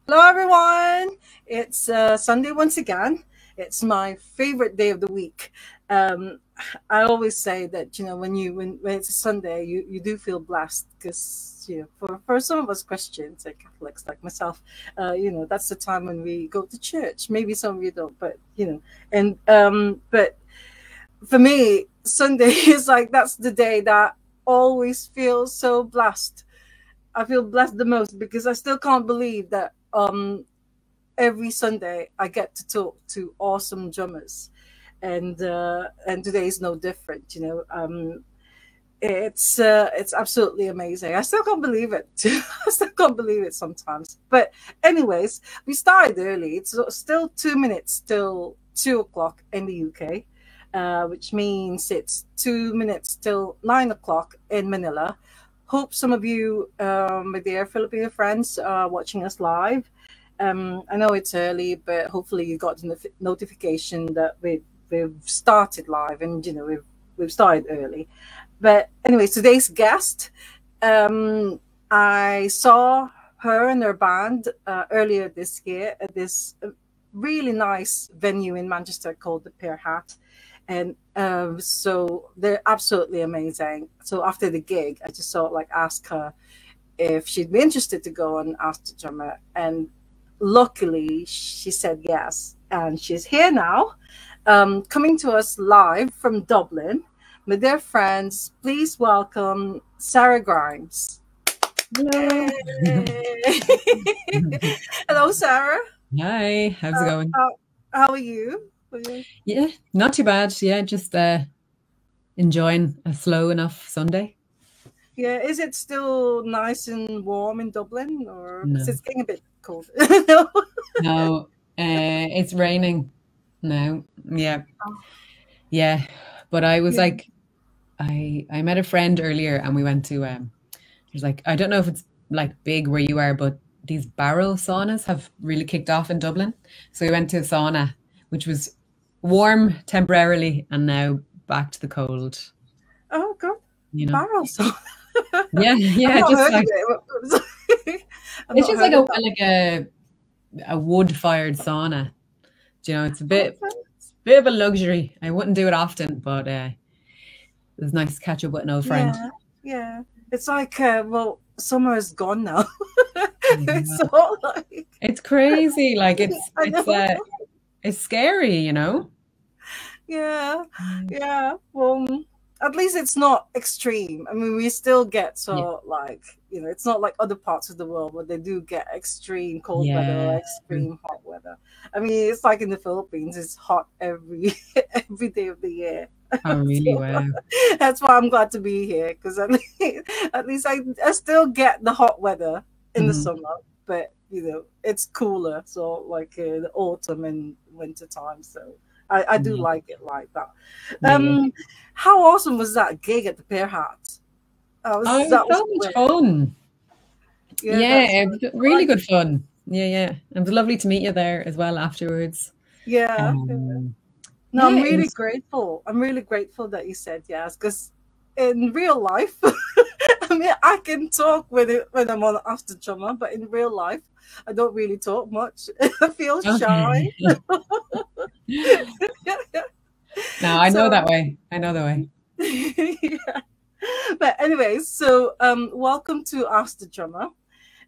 Hello, everyone. It's Sunday once again. It's my favorite day of the week. Um, I always say that when it's a Sunday, you do feel blessed because for some of us Christians and Catholics like myself, that's the time when we go to church. Maybe some of you don't, but but for me, Sunday is like that's the day that always feels so blessed. I feel blessed the most because I still can't believe that every Sunday I get to talk to awesome drummers, and today is no different. It's absolutely amazing. I still can't believe it. I still can't believe it sometimes. But anyways, we started early. It's still 2 minutes till 2 o'clock in the UK, which means it's 2 minutes till 9 o'clock in Manila. Hope some of you, my dear Filipino friends, are watching us live. I know it's early, but hopefully you got the notification that we've started live, and we've started early. But anyways, today's guest, I saw her and her band earlier this year at this really nice venue in Manchester called the Pear Hat. And so they're absolutely amazing. So after the gig, I just sort of like asked her if she'd be interested to go and Ask the Drummer. And luckily, she said yes. And she's here now, coming to us live from Dublin. My dear friends, please welcome Sarah Grimes. Hello. Hello, Sarah. Hi, how's it going? How are you? Yeah, not too bad. Yeah, just enjoying a slow enough Sunday. Yeah, is it still nice and warm in Dublin, or No. is it getting a bit cold? No, no, it's raining now. Yeah, yeah. But I was like, I met a friend earlier, and we went to there's like, I don't know if it's like big where you are, but these barrel saunas have really kicked off in Dublin. So we went to a sauna, which was warm temporarily, and now back to the cold. Oh God, barrel sauna. Yeah, just like it's just like a wood-fired sauna. Do you know, it's a bit of a luxury. I wouldn't do it often, but it was nice to catch up with an old friend. Yeah. It's like well, summer is gone now. It's all like it's crazy. Like it's scary, you know. Yeah. Well, at least it's not extreme. I mean, we still get like, it's not like other parts of the world where they do get extreme cold weather or extreme hot weather. I mean, it's like in the Philippines, it's hot every day of the year. Oh, really? Wow. That's why I'm glad to be here, because at least I still get the hot weather in the summer, but it's cooler. So like the autumn and winter time. So I do like it like that. How awesome was that gig at the Pear Hat? That was so much fun. Yeah, it was really good fun. Yeah. It was lovely to meet you there as well afterwards. Yeah. No, I'm really grateful. I'm really grateful that you said yes, because in real life, I mean, I can talk when I'm on Ask the Drummer, but in real life, I don't really talk much. I feel shy. No, I know that way. I know the way. Yeah. But anyways, so welcome to Ask the Drummer,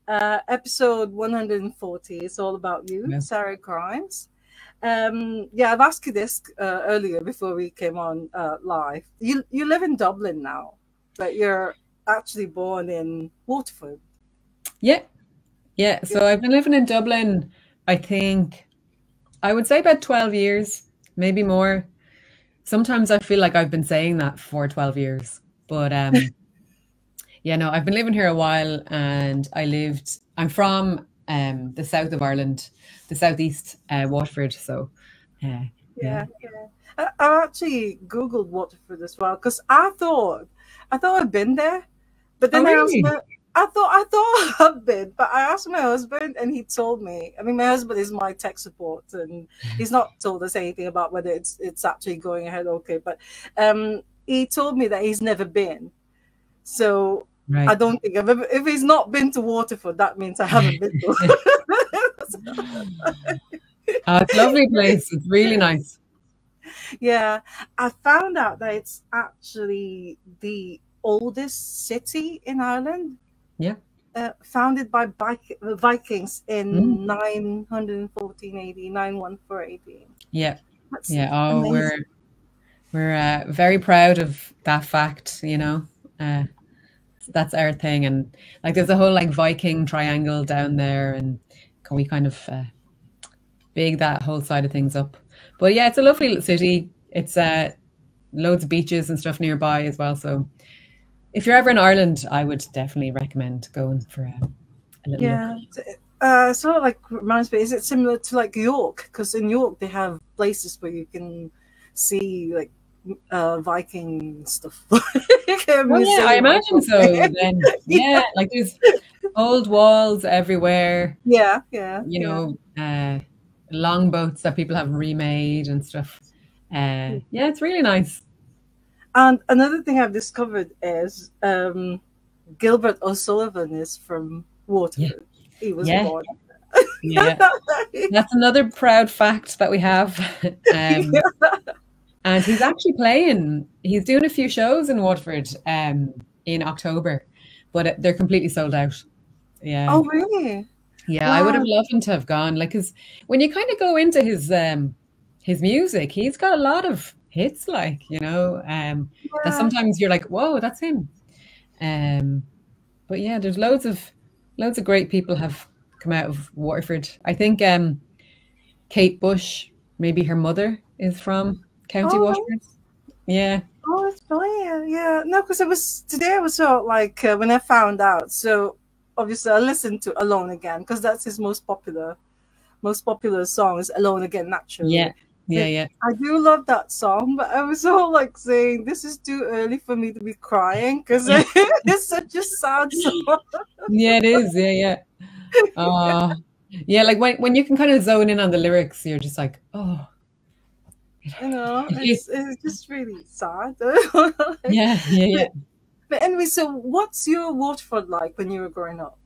episode 140. It's all about you, Sarah Grimes. I've asked you this earlier before we came on live. You live in Dublin now, but you're actually born in Waterford. Yeah. So I've been living in Dublin, I think, I would say about 12 years, maybe more. Sometimes I feel like I've been saying that for 12 years, but I've been living here a while, and I'm from the south of Ireland, the southeast, Waterford. So I actually Googled Waterford as well, because I thought I'd been there, but then I thought I've been, but I asked my husband, and he told me. I mean, my husband is my tech support, and he's not told us anything about whether it's actually going ahead okay. But he told me that he's never been. So I don't think if he's not been to Waterford, that means I haven't been to. Oh, it's a lovely place. It's really nice. Yeah, I found out that it's actually the oldest city in Ireland, Yeah. founded by Vikings Mm. in 914 AD, 914 AD. Yeah. That's Yeah. Oh, amazing. we're very proud of that fact, you know. Uh, that's our thing. And like there's a whole like Viking triangle down there, and can we kind of big that whole side of things up. But yeah, it's a lovely little city. It's loads of beaches and stuff nearby as well. So if you're ever in Ireland, I would definitely recommend going for a little look. Yeah. Sort of like reminds me, is it similar to like York? Because in York they have places where you can see like Viking stuff. Like a Well, yeah, I museum or imagine so. something. Then, Yeah, yeah, like there's old walls everywhere, yeah, yeah, you yeah. know, longboats that people have remade and stuff. Yeah, it's really nice. And another thing I've discovered is Gilbert O'Sullivan is from Yeah, Waterford. He was yeah, born. yeah. That's another proud fact that we have. Um, and he's actually playing. He's doing a few shows in Waterford in October, but they're completely sold out. Yeah, Oh, really? yeah. I would have Wow. loved him to have gone. Like, cause when you kind of go into his music, he's got a lot of hits. Like, you know, that Yeah. sometimes you're like, whoa, that's him. Um, but yeah, there's loads of great people have come out of Waterford. I think Kate Bush, maybe her mother is from County Oh, Waterford. Yeah, oh, it's brilliant. Yeah. No, because it was today. I was sort of like when I found out. So obviously, I listened to Alone Again because that's his most popular song is Alone Again, yeah, naturally. yeah, So yeah, I do love that song, but I was all like saying, this is too early for me to be crying because yeah, it's such a sad song. yeah. It is. Yeah, yeah. Uh, yeah. Like when you can kind of zone in on the lyrics, you're just like, oh, It's just really sad. Like, yeah, yeah, yeah. but, but anyway, so what's your Waterford like when you were growing up?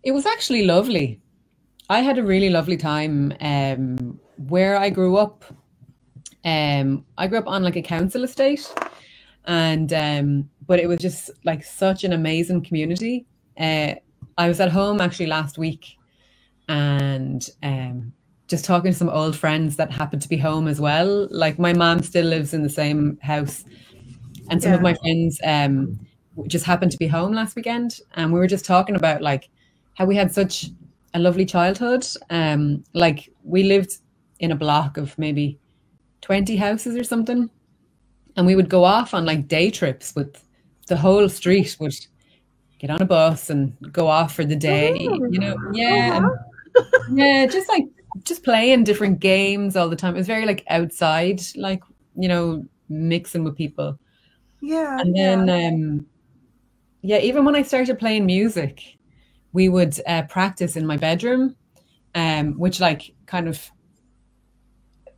It was actually lovely. I had a really lovely time where I grew up. I grew up on like a council estate, and but it was just like such an amazing community. Uh, I was at home actually last week, and just talking to some old friends that happened to be home as well. Like my mom still lives in the same house, and some of Yeah, my friends just happened to be home last weekend, and we were just talking about like how we had such a lovely childhood. Like we lived in a block of maybe 20 houses or something, and we would go off on like day trips with the whole street would get on a bus and go off for the day, really? you know. Oh Yeah, and wow. yeah, just like just playing different games all the time. It was very like outside, like, you know, mixing with people. Yeah, And yeah. then yeah, even when I started playing music, we would practice in my bedroom, which like kind of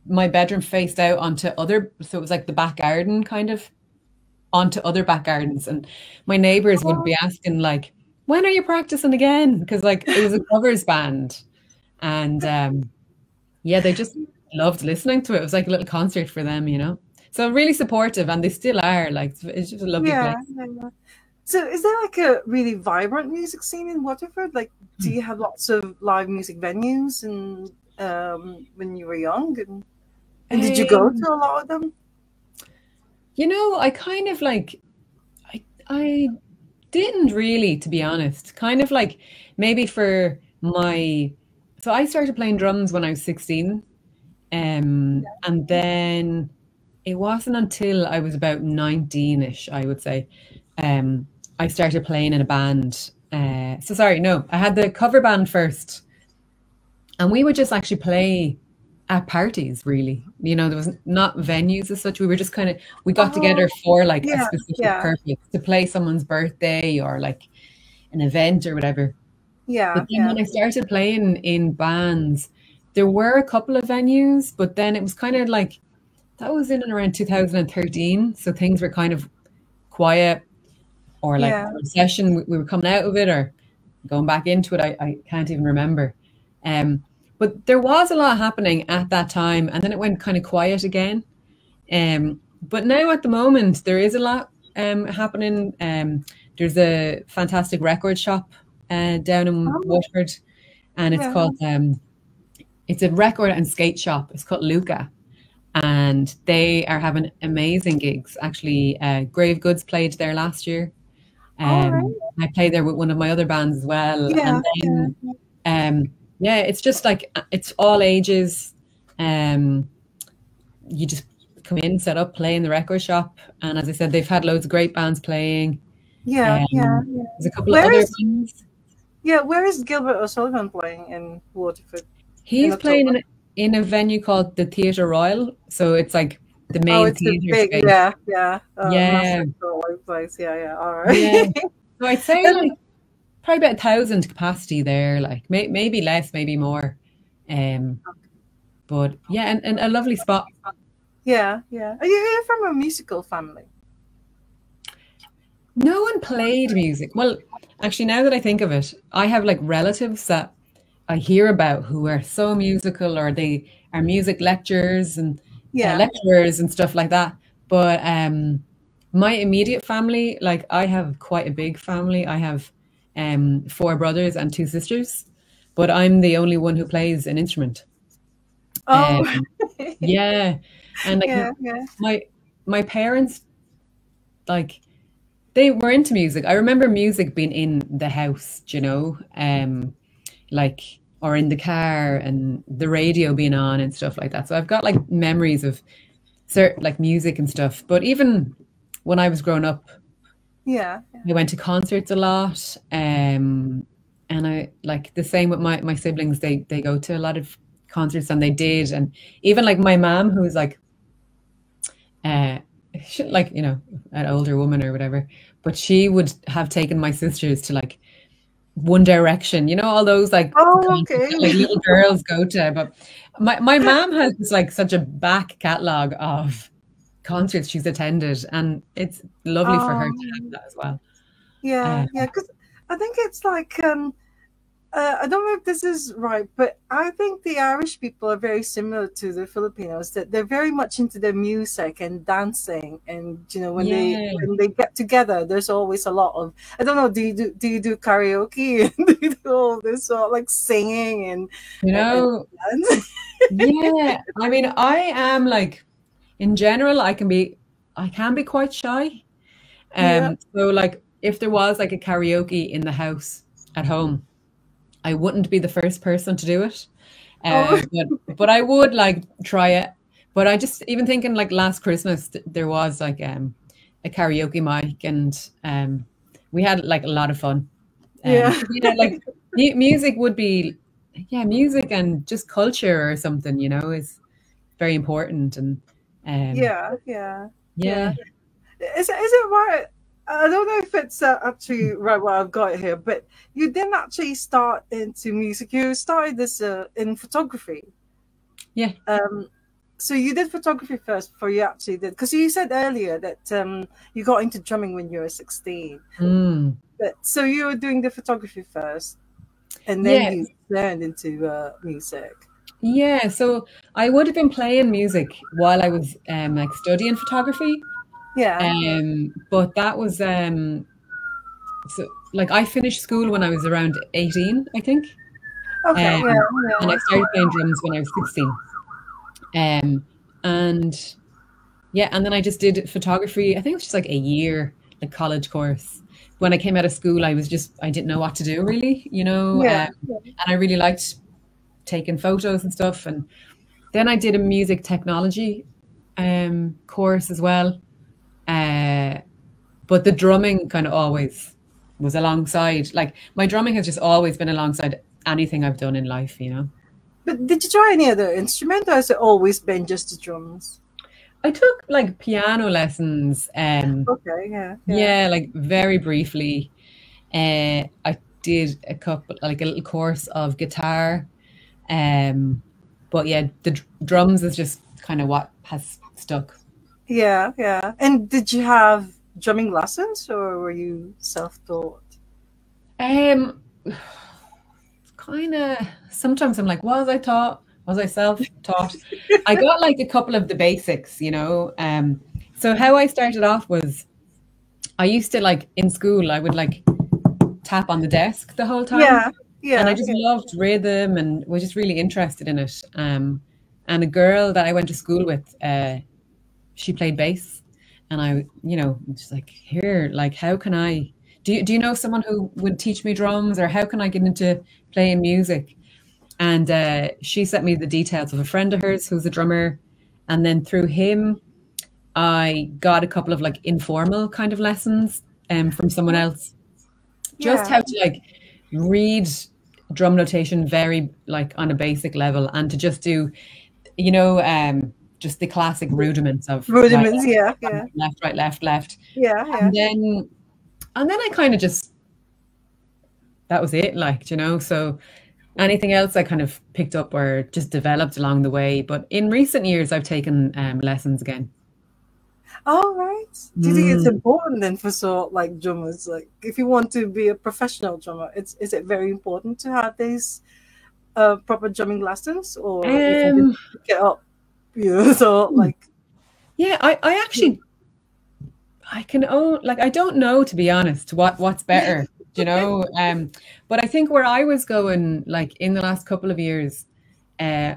my bedroom faced out onto other, so it was like the back garden kind of onto other back gardens, and my neighbors would Oh, be asking like, when are you practicing again? Because like it was a covers band, and yeah, they just loved listening to it. It was like a little concert for them, you know. So really supportive, and they still are. Like it's just a lovely yeah, place. yeah, yeah. So is there like a really vibrant music scene in Waterford? Like, do you have lots of live music venues and when you were young and did you go Um, to a lot of them? you know, I kind of like I didn't really, to be honest. Kind of like maybe for my, so I started playing drums when I was 16. And then it wasn't until I was about 19-ish, I would say, I started playing in a band. So sorry, no, I had the cover band first, and we would just actually play at parties, really. You know, there was not venues as such. We were just kind of, we got Oh, together for like a yeah, specific yeah, purpose to play someone's birthday or like an event or whatever. But yeah, then yeah. when I started playing in bands, there were a couple of venues, but then it was kind of like that was in and around 2013. So things were kind of quiet, or like Yeah. a recession, we were coming out of it, or going back into it, I can't even remember. But there was a lot happening at that time, and then it went kind of quiet again. But now at the moment, there is a lot happening. There's a fantastic record shop down in Oh, Waterford, and it's yeah. called it's a record and skate shop. It's called Luca, and they are having amazing gigs. Actually, Grave Goods played there last year. All right. I played there with one of my other bands as well, Yeah, and then yeah, it's just like it's all ages. You just come in, set up, play in the record shop, and as I said, they've had loads of great bands playing. yeah, yeah, yeah. There's a couple of Where other is bands. where is Gilbert O'Sullivan playing in Waterford in He's playing October? in a venue called the Theatre Royal, so it's like the Oh, main it's the theatre big, space. yeah, Yeah, massive place. Yeah, yeah. All yeah. right. So I'd say And like probably about 1,000 capacity there, like maybe less, maybe more. Um, but yeah, and a lovely spot. yeah, yeah. Are you from a musical family? No one played music. Well, actually, now that I think of it, I have like relatives that I hear about who are so musical, or they are music lecturers and Yeah. lecturers and stuff like that. But my immediate family, like I have quite a big family. I have four brothers and two sisters, but I'm the only one who plays an instrument. Oh, Um, yeah, and like yeah, yeah, my my parents, like they were into music. I remember music being in the house, like or in the car and the radio being on and stuff like that. So I've got like memories of certain like music and stuff. But even when I was growing up, yeah, I went to concerts a lot. And I like the same with my siblings. They go to a lot of concerts and they did. And even like my mom, who's like uh like an older woman or whatever, but she would have taken my sisters to like One Direction, all those like Oh, concerts okay. that like little girls go to. But my mom has this like such a back catalogue of concerts she's attended, and it's lovely for her to have Um, that as well. yeah, Uh, yeah. Because I think it's like I don't know if this is right, but I think the Irish people are very similar to the Filipinos. That they're very much into their music and dancing, and yeah, when they get together, there's always a lot of, I don't know. Do you do karaoke and do you do all this sort of like singing you and know, dance? yeah. I mean, I am like in general, I can be quite shy. Yeah. So like if there was like a karaoke in the house at home, I wouldn't be the first person to do it. Oh, But I would like try it. But I just even thinking like last Christmas there was like a karaoke mic, and we had like a lot of fun. yeah. Like music would be, yeah, music and just culture or something, is very important. And um Yeah. Yeah. yeah. Yeah. Is it right? I don't know if it's actually right what I've got here, but you didn't actually start into music. You started this in photography. Yeah. So you did photography first before you actually did, because you said earlier that you got into drumming when you were 16. Mm. But so you were doing the photography first, and then Yeah. you learned into music. Yeah, so I would have been playing music while I was like studying photography. Yeah. But that was so like I finished school when I was around 18, I think. Okay. Um, Yeah. and I Yeah. started playing drums when I was 16. And yeah, and then I just did photography. I think it was just like a year, like college course. When I came out of school, I didn't know what to do really, Yeah. and I really liked taking photos and stuff. And then I did a music technology course as well. But the drumming kind of always was alongside. Like my drumming has just always been alongside anything I've done in life. But did you try any other instrument, or has it always been just the drums? I took like piano lessons, Okay. Yeah. Yeah. yeah, like very briefly. I did a couple, like a little course of guitar. But yeah, the drums is just kind of what has stuck. Yeah, yeah. And did you have drumming lessons, or were you self-taught? kind of, sometimes I'm like, was I taught? Was I self-taught? I got like a couple of the basics, you know. So how I started off was I used to like in school, I would like tap on the desk the whole time. Yeah, And I yeah, just yeah. loved rhythm and was just really interested in it. And a girl that I went to school with, she played bass. And I, you know, just like, here, like, how can I, do you know someone who would teach me drums or how can I get into playing music? And she sent me the details of a friend of hers who's a drummer. And then through him, I got a couple of like informal kind of lessons from someone else, just Yeah. how to like read drum notation very like on a basic level and to just do, you know, just the classic rudiments of Rudiments, yeah, yeah, left, right, left, left. yeah, yeah. And then I kind of just, that was it, like, you know, so anything else I kind of picked up or just developed along the way. But in recent years, I've taken lessons again. All right. Do you think it's Mm. important then for sort like drummers? Like, if you want to be a professional drummer, is it very important to have these proper drumming lessons, or you can just Um, pick it up? You know, so like, yeah, I actually I can own like I don't know to be honest what's better, you know. But I think where I was going, like in the last couple of years, uh,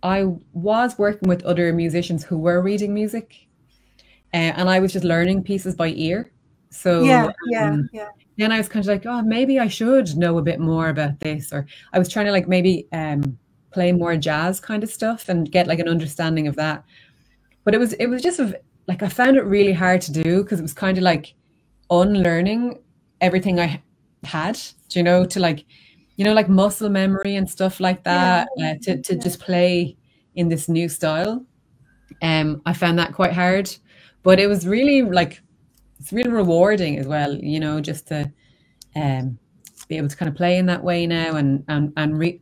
I was working with other musicians who were reading music, and I was just learning pieces by ear. yeah, So yeah, um, yeah, then I was kind of like, oh, maybe I should know a bit more about this, or I was trying to like maybe play more jazz kind of stuff and get like an understanding of that. But it was just like I found it really hard to do because it was kind of like unlearning everything I had, you know, to like, you know, like muscle memory and stuff like yeah, that, to yeah, just play in this new style. I found that quite hard, but it was really like it's really rewarding as well, you know, just to um, be able to kind of play in that way now and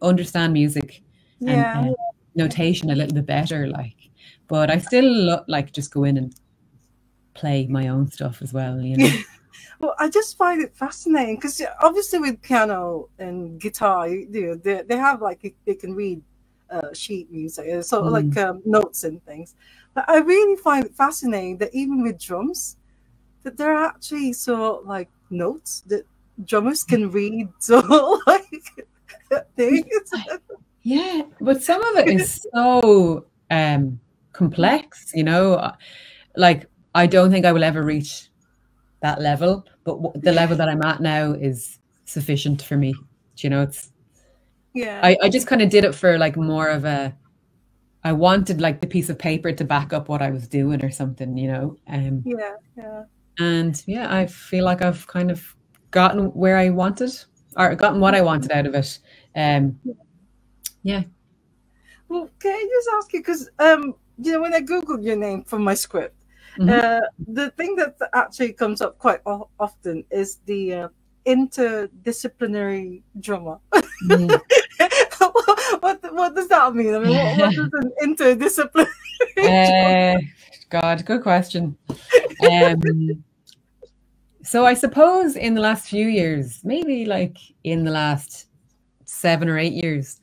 understand music and yeah. notation a little bit better, like. But I still like just go in and play my own stuff as well, you know. Well, I just find it fascinating because obviously with piano and guitar, they have like they can read sheet music, so like Mm. notes and things. But I really find it fascinating that even with drums, that there are actually so like notes that drummers can read. So like things. Yeah, but some of it is so complex, you know. Like I don't think I will ever reach that level, but the level that I'm at now is sufficient for me. You know, it's Yeah, I just kind of did it for like more of a I wanted like the piece of paper to back up what I was doing or something, you know. yeah, yeah. And yeah, I feel like I've kind of gotten where I wanted or gotten what I wanted out of it. Um, yeah. Well, can I just ask you because when I googled your name for my script, Mhm. the thing that actually comes up quite often is the interdisciplinary drama. Mm. What does that mean? I mean, what does an interdisciplinary drama? Uh, God, good question. Um, so I suppose in the last few years, maybe like in the last 7 or 8 years,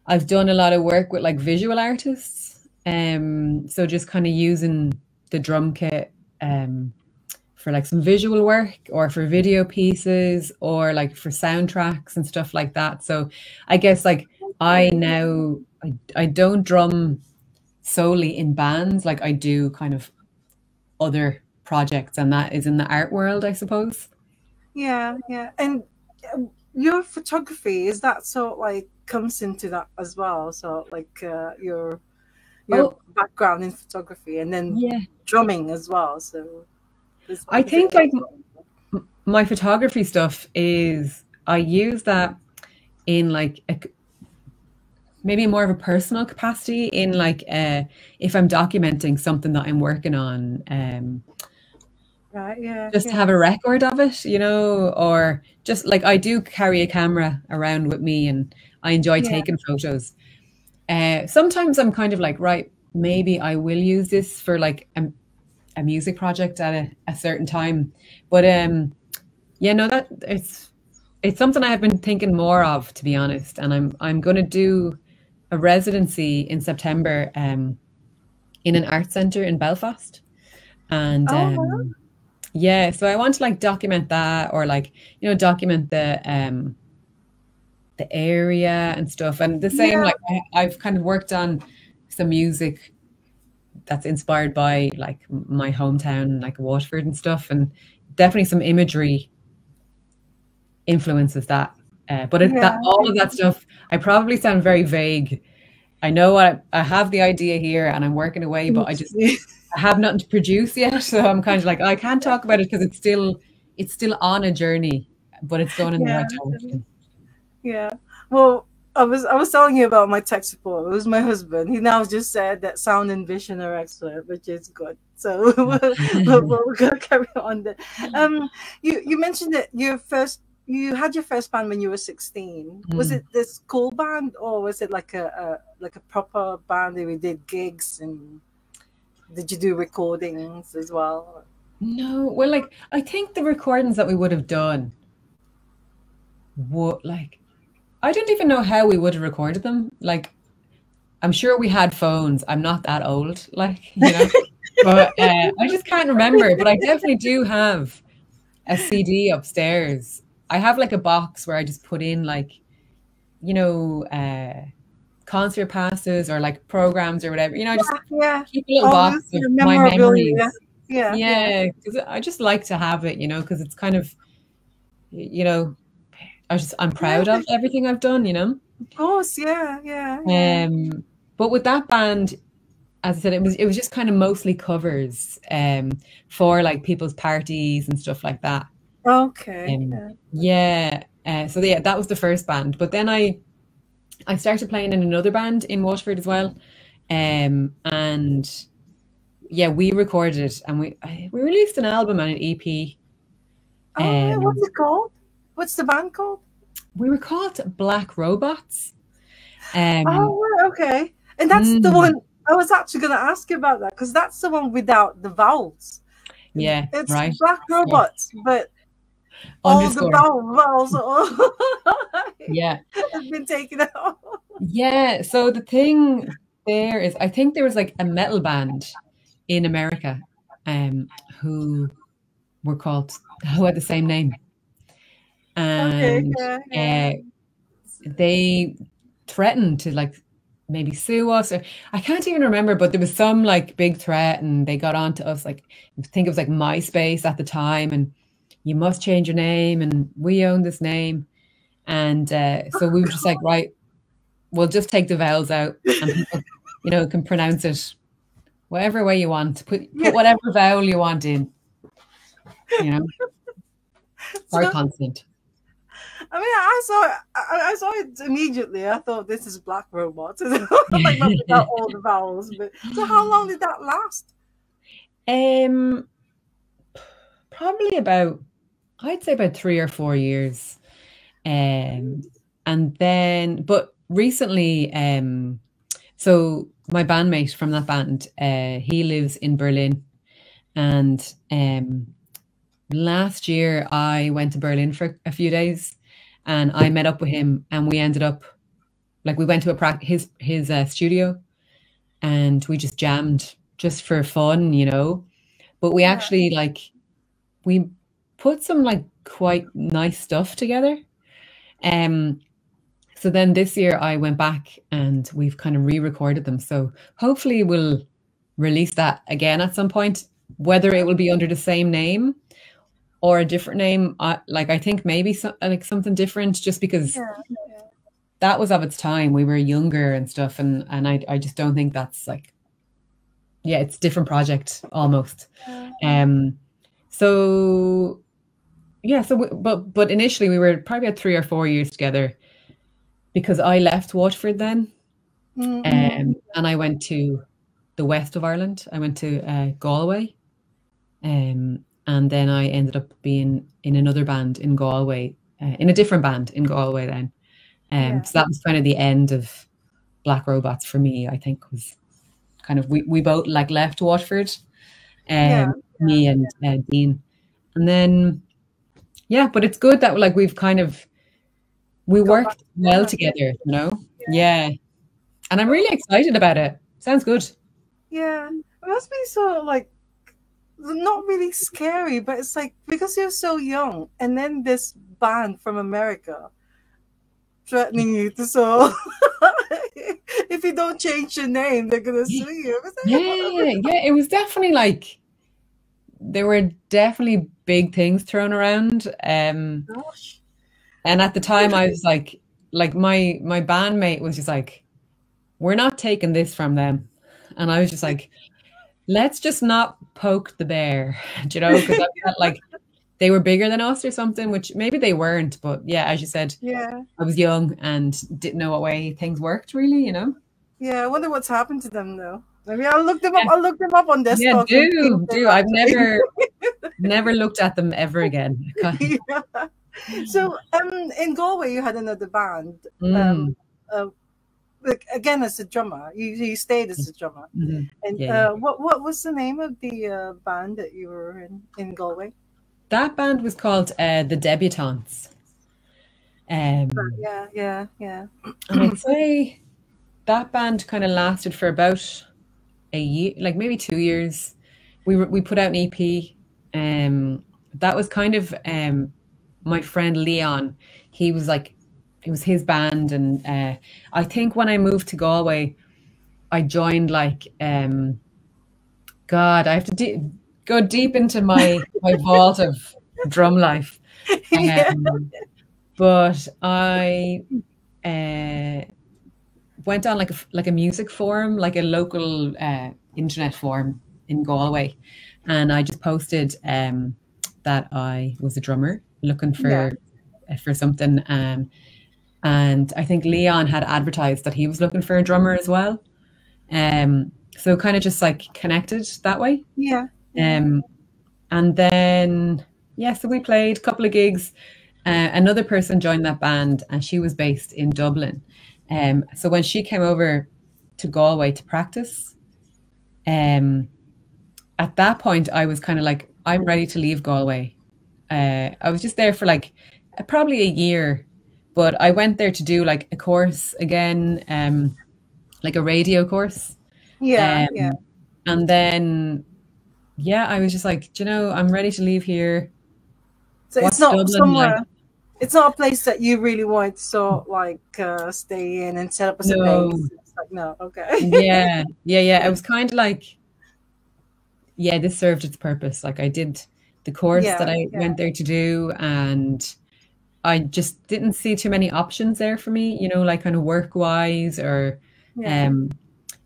I've done a lot of work with like visual artists. So just kind of using the drum kit for like some visual work or for video pieces or like for soundtracks and stuff like that. So I guess like I now I don't drum solely in bands, like I do kind of other projects, and that is in the art world, I suppose. Yeah, yeah. And your photography, is that sort of like comes into that as well? So like your Oh, background in photography and then yeah. drumming as well. So I is it think like my photography stuff is I use that in like maybe more of a personal capacity in like if I'm documenting something that I'm working on, right? Yeah, just to yeah, have a record of it, you know, or just like I do carry a camera around with me and I enjoy yeah, taking photos. Sometimes I'm kind of like, right, maybe I will use this for like a music project at a certain time. But yeah, no, that it's something I have been thinking more of, to be honest. And I'm going to do a residency in September in an art center in Belfast. And Oh, well, yeah, so I want to like document that, or like, document the area and stuff. And the same, yeah, like I've kind of worked on some music that's inspired by like my hometown, like Waterford and stuff, and definitely some imagery influences that. But that yeah. all of that stuff, I probably sound very vague. I know I have the idea here and I'm working away, but I have nothing to produce yet. So I'm kind of like, I can't talk about it because it's still on a journey, but it's going in the Yeah, right direction. yeah. Well, I was telling you about my tech support. It was my husband. He now just said that sound and vision are excellent, which is good. So we're gonna carry on there. You mentioned that you had your first band when you were 16. Was Mm. it this school band, or was it like a proper band that we did gigs, and did you do recordings as well? No, well, like I think the recordings that we would have done would like I don't even know how we would have recorded them. Like I'm sure we had phones. I'm not that old, like, but I just can't remember. But I definitely do have a CD upstairs. I have like a box where I just put in like, you know, uh, concert passes or like programs or whatever. Just Yeah. keep a little All box this of my memorabilia. memories. Yeah, yeah. Yeah, because I just like to have it, because it's kind of, you know, I'm Yeah, proud of everything I've done. of course. Yeah, yeah, yeah. Um, but with that band, as I said, it was just kind of mostly covers for like people's parties and stuff like that. Okay. Um, Yeah. yeah. So yeah, that was the first band. But then I started playing in another band in Waterford as well. And yeah, we recorded and we released an album and an EP. Oh, yeah. What's Um, it called? What's the band called? we were called Black Robots. Um, Oh, right, okay. And that's the mm, one I was actually going to ask you about, that because that's the one without the vowels. yeah, It's right. Black Yeah. Robots, but all the Underscore. vowels Yeah. have been taken out. Yeah. So the thing there is, I think there was like a metal band in America, um, who who had the same name, Okay. and Yeah. Yeah. uh, they threatened to like maybe sue us, or I can't even remember, but there was some like big threat, and they got on to us like I think it was like MySpace at the time, and you must change your name, and we own this name, and so we were just like, right, we'll just take the vowels out, and people, can pronounce it whatever way you want. Put Yeah. whatever vowel you want in, you know, or So consonant. I mean, I saw it immediately. I thought this is Black Robots, like not without all the vowels. But so, how long did that last? um, Probably I'd say about 3 or 4 years. And then, but recently, so my bandmate from that band, he lives in Berlin, and last year I went to Berlin for a few days, and I met up with him, and we ended up like we went to his studio, and we just jammed just for fun. But we Yeah, actually like we put some like quite nice stuff together. Um, so then this year I went back and we've kind of re-recorded them. So hopefully we'll release that again at some point, whether it will be under the same name or a different name. Like I think maybe like something different, just because yeah, that was of its time. We were younger and stuff, and I just don't think that's like, yeah, it's a different project almost. yeah. Um, so yeah, but initially we were probably at 3 or 4 years together, because I left Waterford then, Mm-hmm. and I went to the west of Ireland. I went to Galway, and then I ended up being in another band in Galway, in a different band in Galway then. Yeah, So that was kind of the end of Black Robots for me. I think was kind of we both like left Waterford, yeah, me and Dean, and then yeah. But it's good that like we've kind of we got back worked well together. together, you know? Yeah. Yeah. And I'm really excited about it. Sounds good. Yeah. It must be so like not really scary, but it's like because you're so young, and then this band from America threatening you to so if you don't change your name, they're gonna Yeah. sue you. It's Yeah, like, yeah. It was definitely like there were definitely big things thrown around. oh gosh. And at the time I was like my bandmate was just like, we're not taking this from them. And I was just like, let's just not poke the bear, do you know? Because I felt like they were bigger than us or something, which maybe they weren't. But yeah, as you said, Yeah. I was young and didn't know what way things worked really, you know? Yeah. I wonder what's happened to them though. Maybe I'll look them up. I'll look them up on Yeah, Discogs and see if they're do. I've actually. never looked at them ever again. Yeah. So in Galway you had another band. Mm, Uh, like, again as a drummer. You stayed as a drummer. mhm. And Yeah, yeah. what was the name of the band that you were in Galway? That band was called The Debutantes. Um, Yeah, yeah, yeah. and I'd say that band kind of lasted for about a year, like maybe 2 years. We put out an EP. That was kind of my friend Leon. He was like, it was his band, and I think when I moved to Galway, I joined like God. I have to go deep into my vault of drum life. Yeah. But I uh, went on like a music forum, like a local internet forum in Galway, and I just posted that I was a drummer looking Yeah. for something. And I think Leon had advertised that he was looking for a drummer as well. So kind of just like connected that way. Yeah. Um, and then yeah, so we played a couple of gigs. Another person joined that band, and she was based in Dublin. So when she came over to Galway to practice, um, at that point I was kind of like, I'm ready to leave Galway. I was just there for like probably a year, but I went there to do like a course again, like a radio course. Yeah. Yeah. Um, and then yeah, I was just like, "Do you know, I'm ready to leave here. So it's What's not Dublin like?" somewhere. It's not a place that you really want to sort like stay in and set up as a No, base. It's like no, okay. yeah, yeah, yeah. It was kind of like, yeah, this served its purpose. Like I did the course Yeah. that I Yeah. went there to do, and I just didn't see too many options there for me, you know, like kind of work wise or, Yeah. um,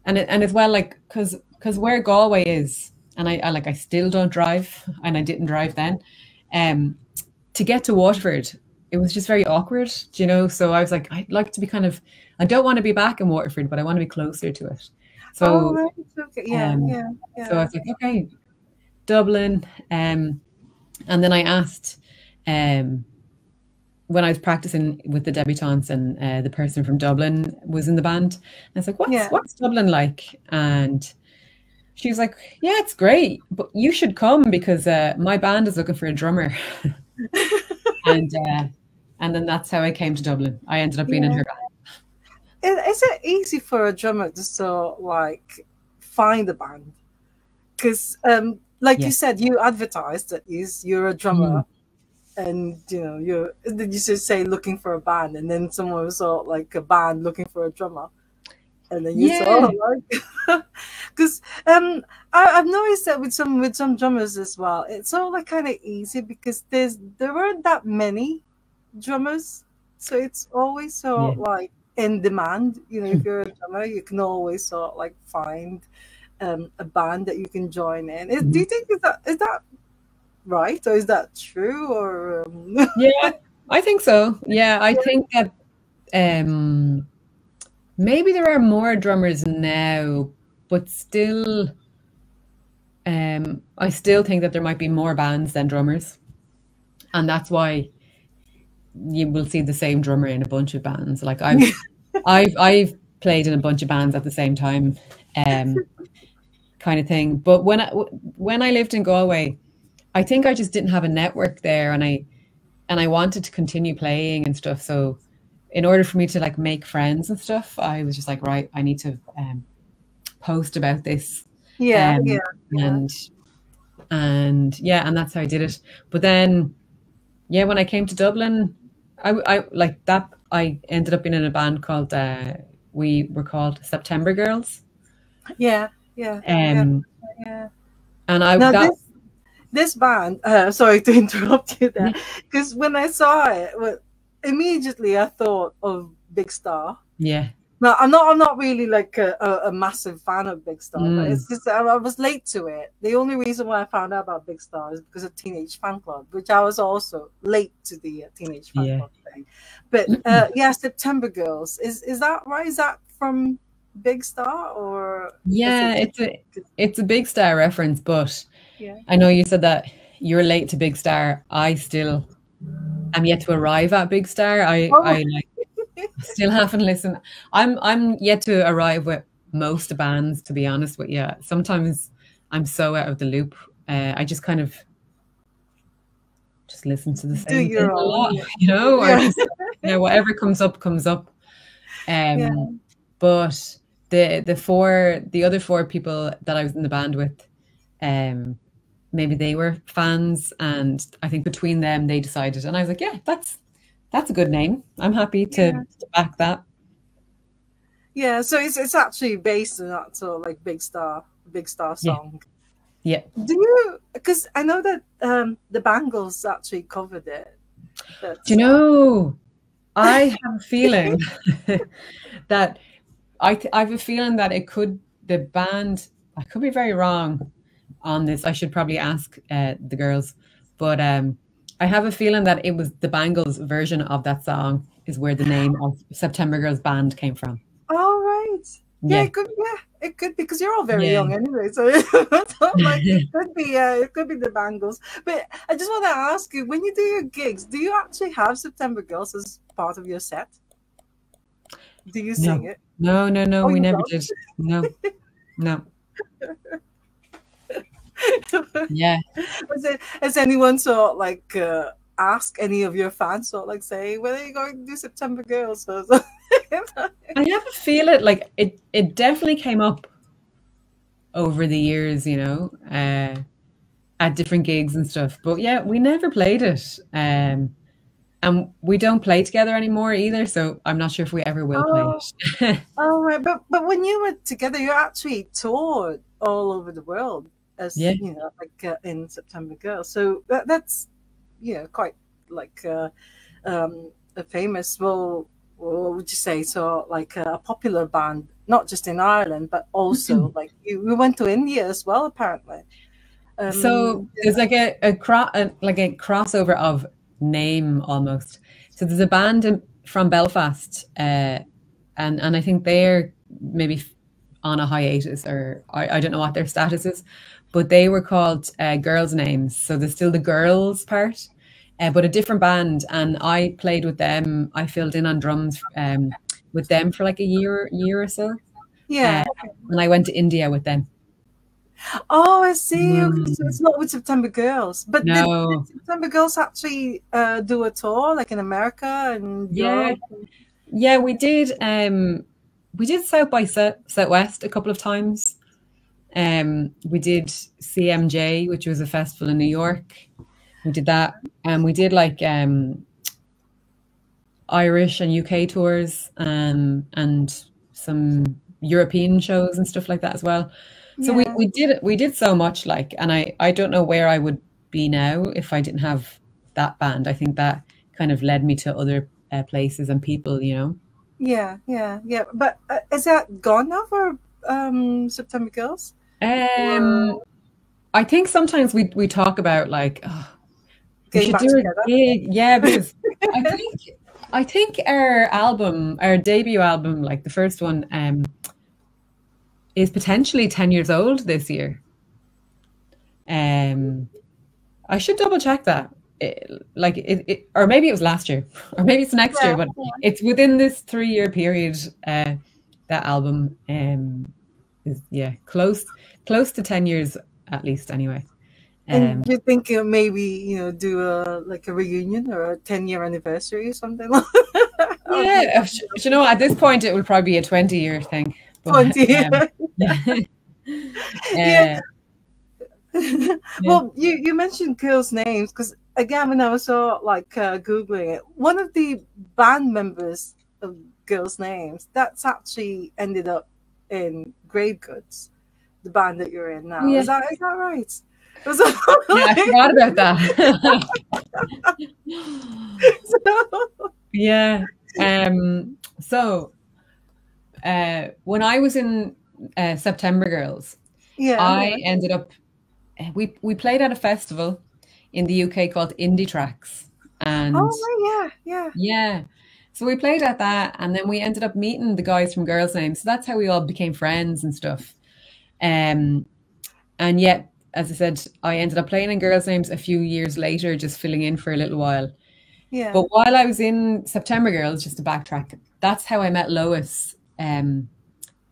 and as well, like, cause where Galway is, and I like, I still don't drive, and I didn't drive then, um, to get to Waterford, it was just very awkward, do you know? So I was like, I'd like to be kind of, I don't want to be back in Waterford, but I want to be closer to it. Oh, So, right. Okay. Yeah. um, Yeah. so I Yeah. was like, okay, Dublin. And then I asked, um, when I was practicing with the debutantes, and the person from Dublin was in the band. And I was like, Yeah. what's Dublin like? And she was like, yeah, it's great, but you should come because my band is looking for a drummer. And and then that's how I came to Dublin. I ended up being in Yeah. her band. Is it easy for a drummer to sort like find a band? Because like Yeah. you said, you advertised that you're a Mm. drummer, and did you just say looking for a band, and then someone saw like a band looking for a drummer, and then you saw Yeah. like because I've noticed that with some drummers as well, it's all like kind of easy because there weren't that many drummers, so it's always so Yeah. like in demand. If you're a drummer, you can always sort of like find a band that you can join in. Do Mhm. you think is that right, or is that true, or Yeah, I think so. Yeah, I think that um maybe there are more drummers now, but still I still think that there might be more bands than drummers. And that's why you will see the same drummer in a bunch of bands. Like I've played in a bunch of bands at the same time, um, kind of thing. But when I lived in Galway, I think I just didn't have a network there, and I wanted to continue playing and stuff. So in order for me to like make friends and stuff, I was just like, right, I need to post about this. Yeah, yeah, Um, yeah. and yeah, and that's how I did it. But then, yeah, when I came to Dublin, I like that. I ended up being in a band called we were called September Girls. Yeah, yeah, yeah, Um, yeah. and I Now that this band, sorry to interrupt you there, because when I saw it, well, immediately I thought of Big Star. yeah. No, I'm not really like a massive fan of Big Star, but Mm, it's just I was late to it. The only reason why I found out about Big Star is because of Teenage Fan Club, which I was also late to the Teenage Fan yeah. Club thing. But yeah, September Girls, is that right? Is that from Big Star, or is Yeah, it just it's a Big Star reference, but yeah? I know you said that you're late to Big Star. I still am yet to arrive at Big Star. Oh, I like still haven't listened. I'm yet to arrive with most bands, to be honest with you. Sometimes I'm so out of the loop. I just kind of just listen to the do same thing your a own. lot, you know. I Yeah, just whatever comes up comes up. yeah, But the other four people that I was in the band with, um, maybe they were fans, and I think between them they decided, and I was like, yeah, that's a good name. I'm happy yeah. to back that. Yeah, so it's actually based on that sort of like Big Star Yeah, song. yeah. Do you? Because I know that the Bangles actually covered it. That Do you song. know? I have a feeling that I have a feeling that it could the band. I could be very wrong on this. I should probably ask the girls, but I have a feeling that it was the Bangles version of that song is where the name of September Girls band came from. All right. Yeah, Yeah, it could. Yeah, it could because you're all very yeah. young anyway. So it's not like it could be. It could be the Bangles. But I just want to ask you: when you do your gigs, do you actually have September Girls as part of your set? Do you sing No, it? no, no, no. Oh, We you never don't. did. No, no. Yeah. Has anyone sort of like ask any of your fans sort of like say, when are you going to do September Girls? Or something? I have a feeling like it definitely came up over the years, you know, at different gigs and stuff. But yeah, we never played it. And we don't play together anymore either, so I'm not sure if we ever will play Oh, it. all right. But when you were together, you actually toured all over the world, Yeah. as you know, like in September Girls. So that's quite like a famous. Well, what would you say? So like a popular band, not just in Ireland, but also like we went to India as well, apparently. So there's like like a crossover of name almost. So there's a band from Belfast, and I think they're maybe on a hiatus, or I don't know what their status is, but they were called Girls' Names. So there's still the girls part, but a different band. And I played with them. I filled in on drums with them for like a year or so. Uh, Yeah. and I went to India with them. Oh, I see. Okay, so Mm, it's not with September Girls. But did no. September Girls actually do a tour like in America and Yeah. Europe? Yeah, we did South by Southwest a couple of times. We did CMJ, which was a festival in New York. We did that. And we did like Irish and UK tours, and some European shows and stuff like that as well. So Yeah, we did so much, like, and I don't know where I would be now if I didn't have that band. I think that kind of led me to other places and people, you know. yeah, yeah, yeah. But is that gone now for September Girls? Um, Or I think sometimes we talk about like, oh, we getting should back do a together? gig, yeah, because I think I think our debut album, like the first one, is potentially 10 years old this year. Um, I should double check that. Or maybe it was last year, or maybe it's next year, Yeah, but it's within this 3 year period. That album is, yeah, close to 10 years at least, anyway. and Um, do you think maybe do a like a reunion or a 10-year anniversary or something? I'll give Yeah, you know, at this point it will probably be a 20-year thing. But 20. yeah. Yeah. Uh, yeah. Well, you mentioned girls' names because again, when I was like googling it, one of the band members of girls' names that's actually ended up in Grave Goods, the band that you're in now. Yeah. Is that right? Yeah, I forgot about that. Yeah. So when I was in September Girls, yeah, I ended up we played at a festival in the UK called Indie Tracks. And oh yeah. yeah, so we played at that, and then we ended up meeting the guys from Girls Names. So that's how we all became friends and stuff. And yet, as I said, I ended up playing in Girls Names a few years later, just filling in for a little while. Yeah. But while I was in September Girls, just to backtrack, that's how I met Lois,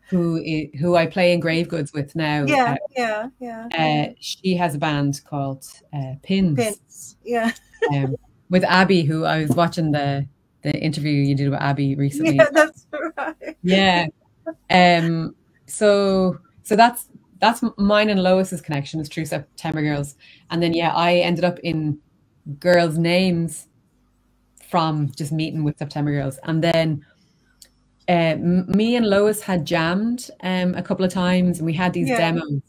who I play in Grave Goods with now. Yeah. She has a band called Pins. Pins. Yeah. With Abby, who I was watching the interview you did with Abby recently. Yeah, that's right. Yeah. So that's mine and Lois's connection is through September Girls. And then yeah, I ended up in Girls Names from just meeting with September Girls. And then me and Lois had jammed a couple of times, and we had these demos.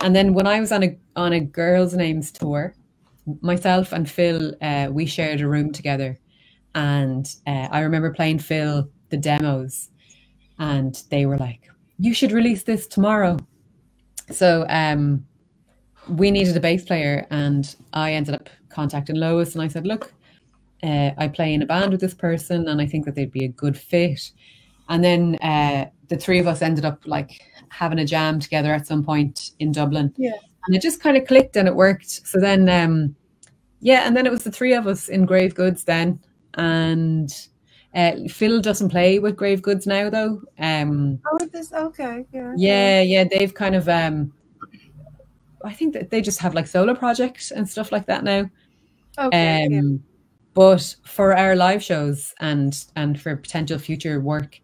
And then when I was on a Girls Names tour, myself and Phil, we shared a room together, and I remember playing Phil the demos, and they were like, "You should release this tomorrow." So we needed a bass player, and I ended up contacting Lois, and I said, "Look, I play in a band with this person, and I think that they'd be a good fit." And then the three of us ended up like having a jam together at some point in Dublin. Yeah. And it just kind of clicked and it worked. So then, and then it was the three of us in Grave Goods then. And Phil doesn't play with Grave Goods now, though. Okay. Yeah. They've kind of, I think that they just have like solo projects and stuff like that now. Okay. But for our live shows and for potential future work,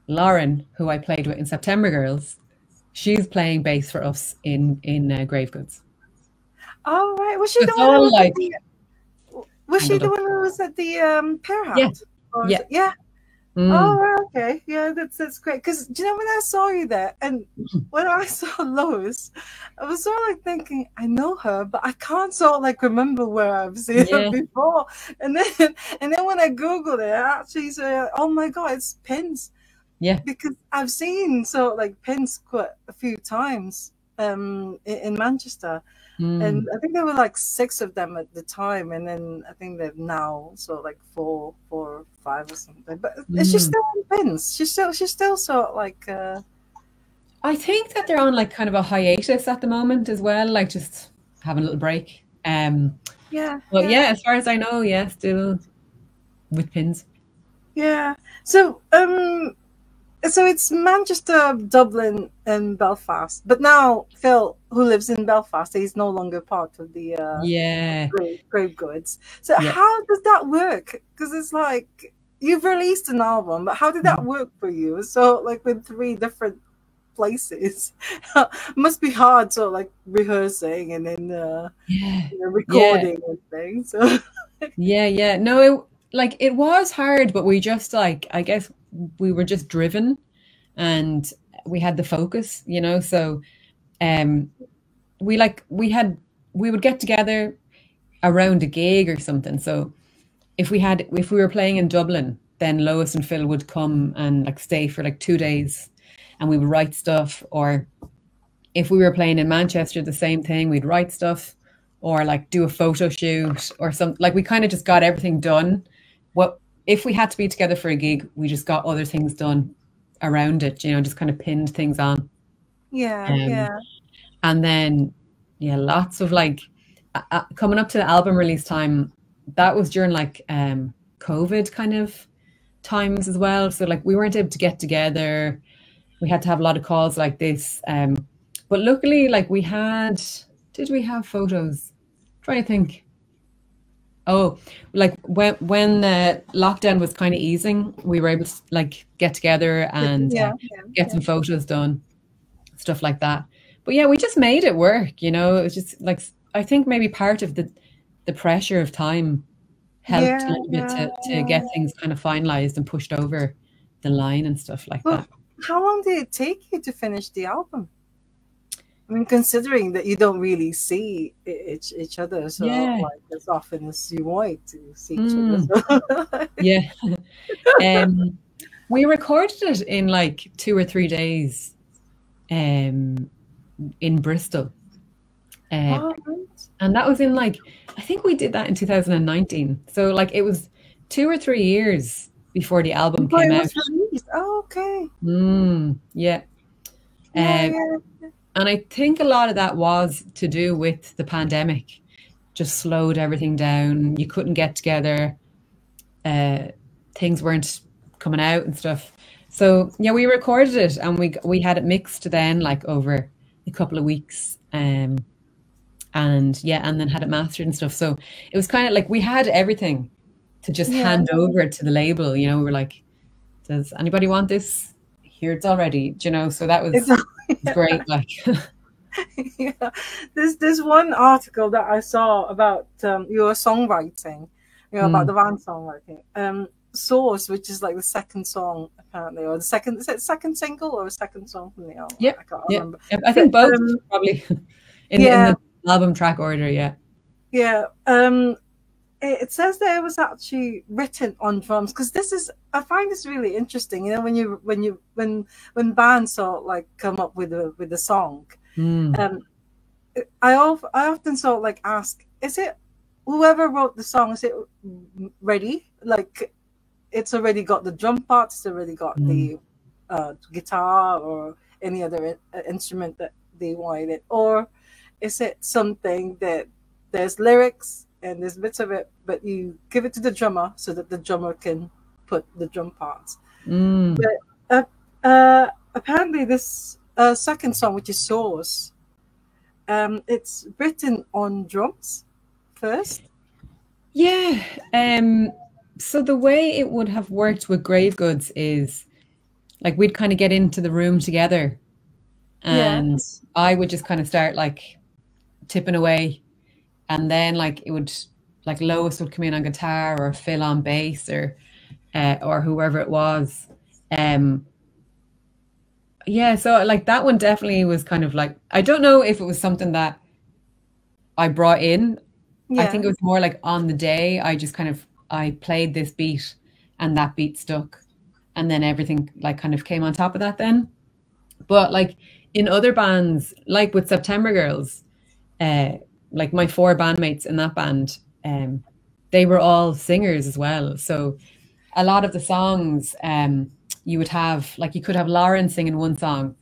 Lauren, who I played with in September Girls, she's playing bass for us in Grave Goods. Oh right, was she the one? Was she the one who was at the Pear House? Yeah. Oh, okay. Yeah, that's great. Because do you know when I saw you there, and when I saw Lois, I was sort of like thinking, I know her, but I can't sort of like remember where I've seen her before. And then when I googled it, I actually said, "Oh my God, it's Pins." Yeah. Because I've seen sort of like Pins quite a few times in Manchester. And I think there were like 6 of them at the time, and then I think they've now sort of like 4 or 5 or something. But she's still in Pins. She's still sort of like. I think that they're on like kind of a hiatus at the moment as well, like just having a little break. Yeah. But yeah, as far as I know, still with Pins. Yeah. So it's Manchester, Dublin, and Belfast. But now Phil, who lives in Belfast, he's no longer part of the Grave Goods. So how does that work? Because it's like you've released an album, but how did that work for you? So like with 3 different places, it must be hard. So like rehearsing and then recording and things. So no, it was hard, but we just like, I guess we were just driven and we had the focus, you know. So we would get together around a gig or something. So if we were playing in Dublin, then Lois and Phil would come and like stay for like 2 days, and we would write stuff. Or if we were playing in Manchester, the same thing, we'd write stuff or like do a photo shoot or something. Like we kind of just got everything done. If we had to be together for a gig, we just got other things done around it, you know, just kind of pinned things on. And then, lots of like coming up to the album release time, that was during like COVID kind of times as well. So like we weren't able to get together. We had to have a lot of calls like this. But luckily, like did we have photos? I'm trying to think. Oh, like when the lockdown was kind of easing, we were able to like get together and Yeah, yeah, get yeah. some photos done, stuff like that. But yeah, we just made it work, you know. It was just like I think maybe part of the pressure of time helped a Yeah, little bit yeah, to yeah. get things kind of finalized and pushed over the line and stuff like Well, that. how long did it take you to finish the album? I mean, considering that you don't really see each other so Yeah. like as often as you want to see each other. Mm, So. yeah. Um, we recorded it in like 2 or 3 days um, in Bristol. Uh, Oh, right. and that was in like, I think we did that in 2019. So like it was 2 or 3 years before the album Before came it out. was released. Oh, okay. Yeah. Yeah, Um, yeah. and I think a lot of that was to do with the pandemic. Just slowed everything down. You couldn't get together. Uh, things weren't coming out and stuff. So yeah, we recorded it and we had it mixed then like over a couple of weeks. And yeah, and then had it mastered and stuff. So it was kind of like we had everything to just Yeah. hand over to the label. You know, we were like, "Does anybody want this? Here it's already." You know, so that It's, was great. Like, yeah. There's one article that I saw about your songwriting, about mm, the Van songwriting. Source, which is like the second song apparently, or the second, is it second single or a second song from the album? yeah, I can't yeah. remember. I But think both probably in yeah, the album track order. Yeah. yeah. It says that it was actually written on drums, because this is, I find this really interesting. You know, when bands sort of like come up with a song, Mm, um, I often sort of like ask, is it whoever wrote the song, is it ready? Like it's already got the drum parts, it's already got mm, the guitar or any other instrument that they wanted, or is it something that there's lyrics and there's bits of it, but you give it to the drummer so that the drummer can put the drum parts. mm. But apparently this second song, which is Source, it's written on drums first. Yeah. So the way it would have worked with Grave Goods is like we'd kind of get into the room together and Yes. I would just kind of start like tipping away and then like it would like Lois would come in on guitar or Phil on bass or whoever it was. Um yeah, so like that one definitely was kind of like I don't know if it was something that I brought in. I Yeah. think it was more like on the day I just kind of I played this beat and that beat stuck and then everything like kind of came on top of that then. But like in other bands, like with September Girls, uh, like my four bandmates in that band, they were all singers as well. So a lot of the songs, you would have like you could have Lauren singing one song, Yeah.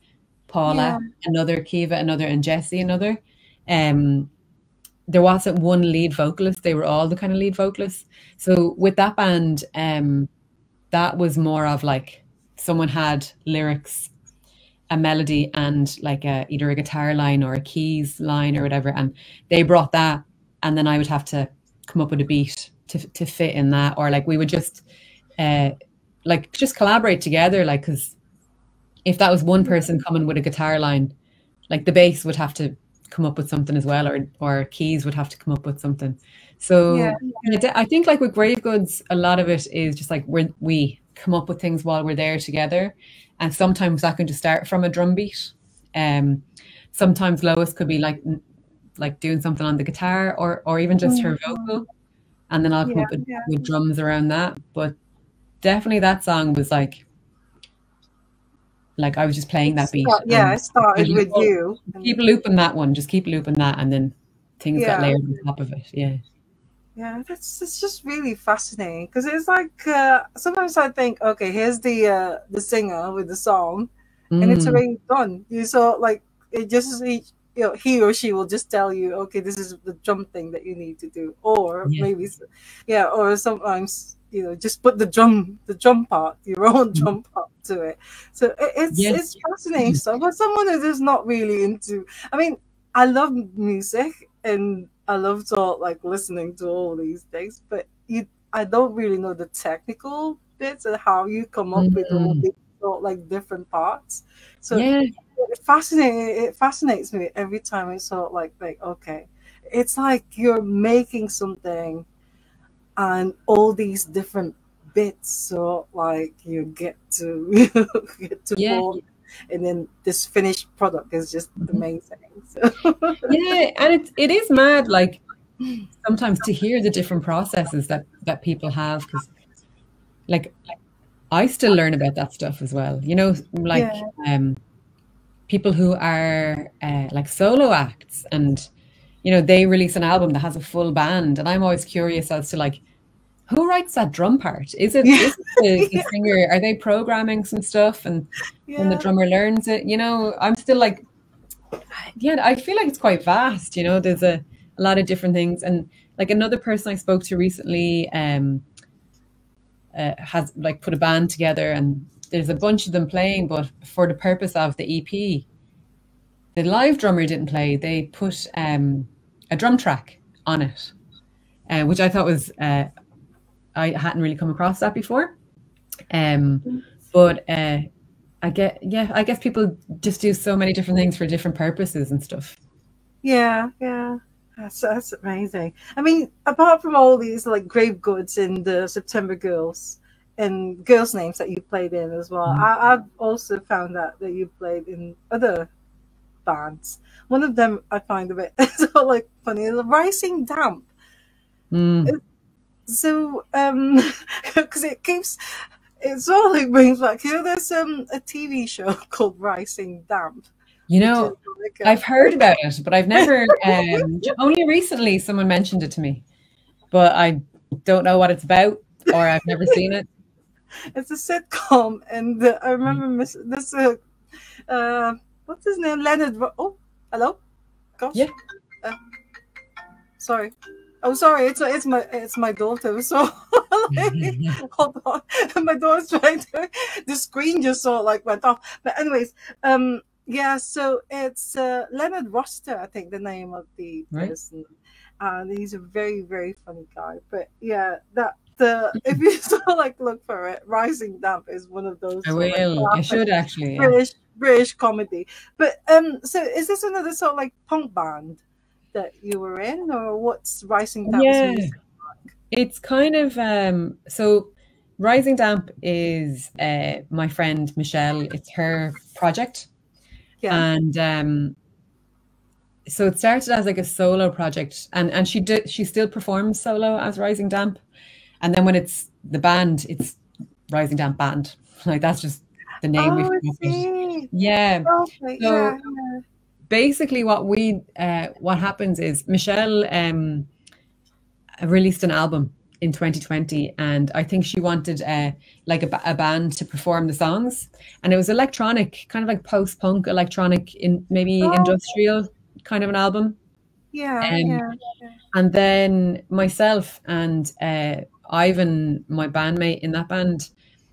Paula another, Kiva another, and Jessie another. Um, there wasn't one lead vocalist; they were all the kind of lead vocalists. So with that band, that was more of like someone had lyrics, a melody, and like either a guitar line or a keys line or whatever, and they brought that, and then I would have to come up with a beat to fit in that, or like we would just like just collaborate together, like because if that was one person coming with a guitar line, like the bass would have to come up with something as well, or keys would have to come up with something. Yeah. So I think like with Grave Goods, a lot of it is just like we come up with things while we're there together, and sometimes that can just start from a drum beat. Sometimes Lois could be like doing something on the guitar, or even just her vocal, and then I'll come Yeah. up with, Yeah. with drums around that. But definitely that song was like I was just playing that beat, Yeah, I and started with you. keep looping that one, just keep looping that, and then things got Yeah. layered on top of it. Yeah. Yeah, it's just really fascinating, because it's like sometimes I think, okay, here's the singer with the song, and it's Mm, already done. You saw like it just he or she will just tell you, okay, this is the drum thing that you need to do, or yeah. maybe yeah, or sometimes just put the drum part, your own drum part to it. So Yeah. it's fascinating stuff. But someone who is not really into, I mean, I love music, and I love to like listening to all these things, but I don't really know the technical bits and how you come up with all Mm. these sort of, like different parts. So Yeah. it fascinates me every time. It's sort of like okay, it's like you're making something and all these different bits, so like you get to get to Yeah. form, and then this finished product is just Mhm. amazing. So Yeah, and it is mad, like sometimes to hear the different processes that people have, because like I still learn about that stuff as well. You know, like yeah, people who are like solo acts, and you know they release an album that has a full band, and I'm always curious as to like who writes that drum part? yeah, Is it the yeah, singer? Are they programming some stuff and then the yeah, drummer learns it? You know, I'm still like, yeah, I feel like it's quite vast. You know, there's a lot of different things. And like another person I spoke to recently has like put a band together, and there's a bunch of them playing, but for the purpose of the EP, the live drummer didn't play. They put a drum track on it, which I thought was, I hadn't really come across that before. But I guess people just do so many different things for different purposes and stuff. yeah, yeah. That's amazing. I mean, apart from all these like Grave Goods and the September Girls and girls' names that you played in as well, I've also found out that you played in other bands. One of them I find a bit so like funny, the Rising Damp. Mm. So because it sort of like brings back, you know, there's a TV show called Rising Damp, You which is know, like I've heard about it, but I've never, only recently someone mentioned it to me, but I don't know what it's about, or I've never seen it. it's a sitcom, and I remember this uh what's his name, Leonard oh, hello, gosh, Yeah. uh, sorry. Oh, sorry. It's my daughter. So hold on, my daughter's trying to. The screen just sort of like went off. But anyways, yeah. So it's Leonard Roster, I think the name of the Right. person, and he's a very very funny guy. But yeah, that the if you sort of like look for it, Rising Damp is one of those I sort of like will. I classic should actually, yeah. British comedy. But so is this another sort of like punk band that you were in, or what's Rising Damp's Yeah. music? It's kind of so Rising Damp is my friend Michelle. It's her project. Yeah. And so it started as like a solo project, and she still performs solo as Rising Damp. And then when it's the band, it's Rising Damp Band. Like that's just the name we've Oh, I come up with. see. Yeah. Okay. So Yeah. Yeah. basically what happens is Michelle released an album in 2020, and I think she wanted like a band to perform the songs, and it was electronic, kind of like post-punk electronic, in maybe Oh, industrial kind of an album. yeah. um, Yeah. and then myself and Ivan, my bandmate in that band,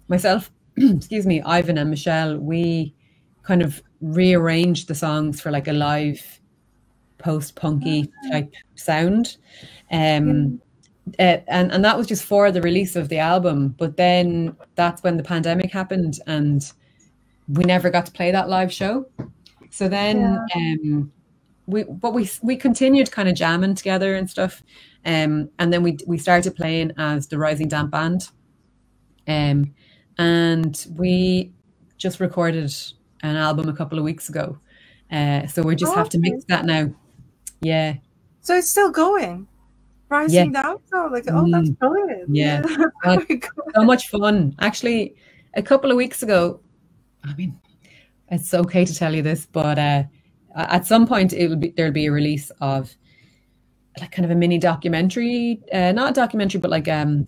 myself, excuse me, Ivan and Michelle, we kind of rearranged the songs for like a live post-punky type sound. Yeah. um and that was just for the release of the album. But then that's when the pandemic happened, and we never got to play that live show. So then Yeah. we continued kind of jamming together and stuff. And then we started playing as the Rising Damp Band. And we just recorded an album a couple of weeks ago. So we just have to Okay. mix that now. Yeah. So it's still going. Yeah. Rising Damp. So like, oh, that's Mm, brilliant. yeah. Yeah. God, Very good. so much fun. Actually, a couple of weeks ago, I mean, it's okay to tell you this, but at some point there'll be a release of like kind of a mini documentary, not a documentary, but like an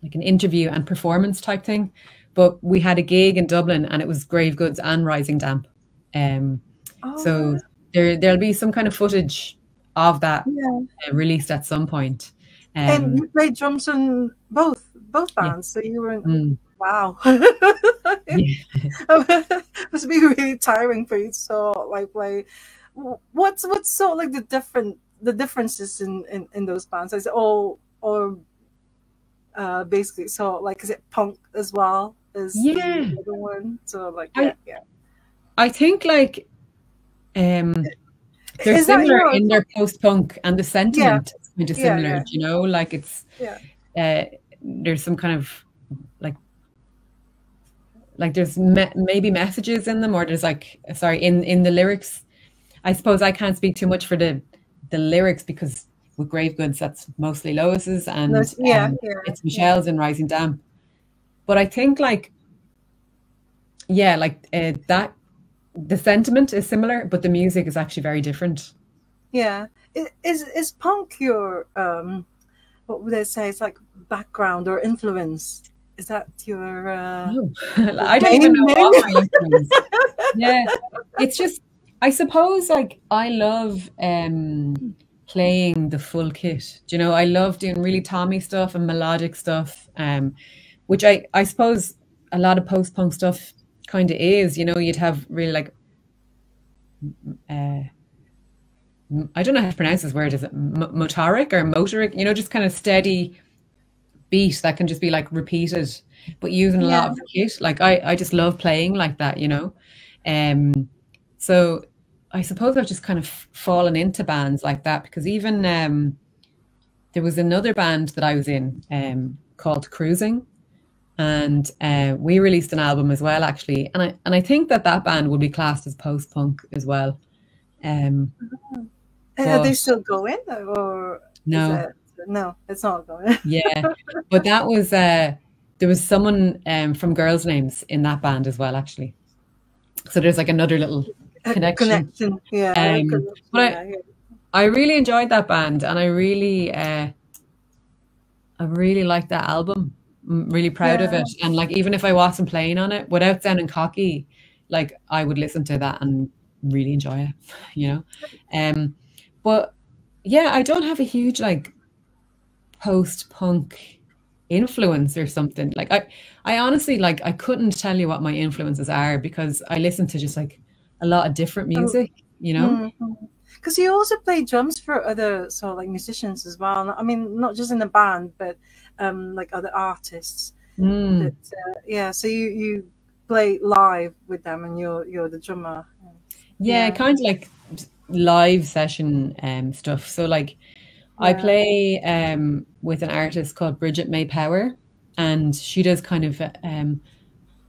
interview and performance type thing. But we had a gig in Dublin, and it was Grave Goods and Rising Damp. Um, Oh, so there'll be some kind of footage of that yeah. released at some point. And Um, you played drums in both yeah. bands. So you were in, Mm, wow. yeah. It must be really tiring for you to sort of like play. What's sort of like the different the differences in those bands? Is it all or basically, so like, is it punk as well as Yeah. the other one? So like, I yeah. I think like they're Is that similar your in their post-punk, and the yeah sentiment is kind of yeah similar, yeah you know, like it's yeah there's some kind of like there's maybe messages in them, or there's like, sorry, in the lyrics. I suppose I can't speak too much for the lyrics, because with Grave Goods that's mostly Lois's, and yeah it's Michelle's in Rising Damp. But I think like, yeah, like that the sentiment is similar, but the music is actually very different. yeah. Is punk your what would I say? It's like background or influence. Is that your No. I don't even main know thing? what my influence. Yeah, it's just, I suppose like I love playing the full kit. Do you know, I love doing really Tommy stuff and melodic stuff, which I suppose a lot of post-punk stuff kind of is, you know, you'd have really like uh I don't know how to pronounce this word. Is it motoric or motoric? You know, just kind of steady beat that can just be like repeated, but using a lot Yeah. of the kit. Like I just love playing like that, you know. So I suppose I've just kind of fallen into bands like that, because even there was another band that I was in called Cruising, and we released an album as well, actually. And I think that band would be classed as post punk as well. Are they But still going, or is no, it no? It's not going. yeah, but that was there was someone from Girls Names in that band as well, actually. So there's like another little connection. Connection, yeah, Um, connection, but yeah, yeah. I really enjoyed that band, and I really liked that album. I'm really proud of Yeah. it. And like, even if I wasn't playing on it, without sounding cocky, like I would listen to that and really enjoy it, you know. But yeah, I don't have a huge like post-punk influence or something. Like I honestly, like, I couldn't tell you what my influences are, because I listen to just like a lot of different Oh, music, you know? because you also play drums for other sort of like musicians as well. I mean, not just in the band, but like other artists. Mm. That yeah. So you play live with them, and you're the drummer. Yeah, Yeah, kind of like live session stuff. So like I yeah. play with an artist called Bridget May Power, and she does kind of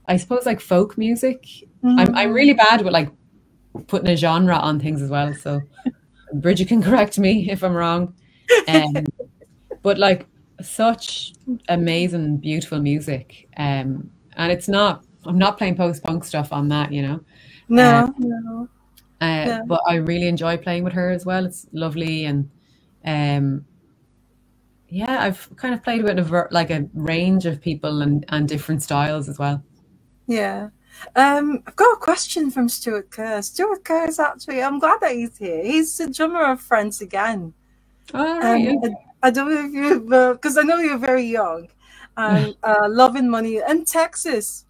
I suppose like folk music. I'm really bad with like putting a genre on things as well. So Bridget can correct me if I'm wrong. Um, but like, such amazing, beautiful music. And I'm not playing post-punk stuff on that, you know. Uh, No, no. Yeah, but I really enjoy playing with her as well. It's lovely, and um, yeah, I've kind of played with like a range of people and different styles as well. yeah. I've got a question from Stuart Kerr. Stuart Kerr is actually, I'm glad that he's here. He's the drummer of Friends Again. All right, yeah. I don't know if you, because I know you're very young, and Loving Money and Texas.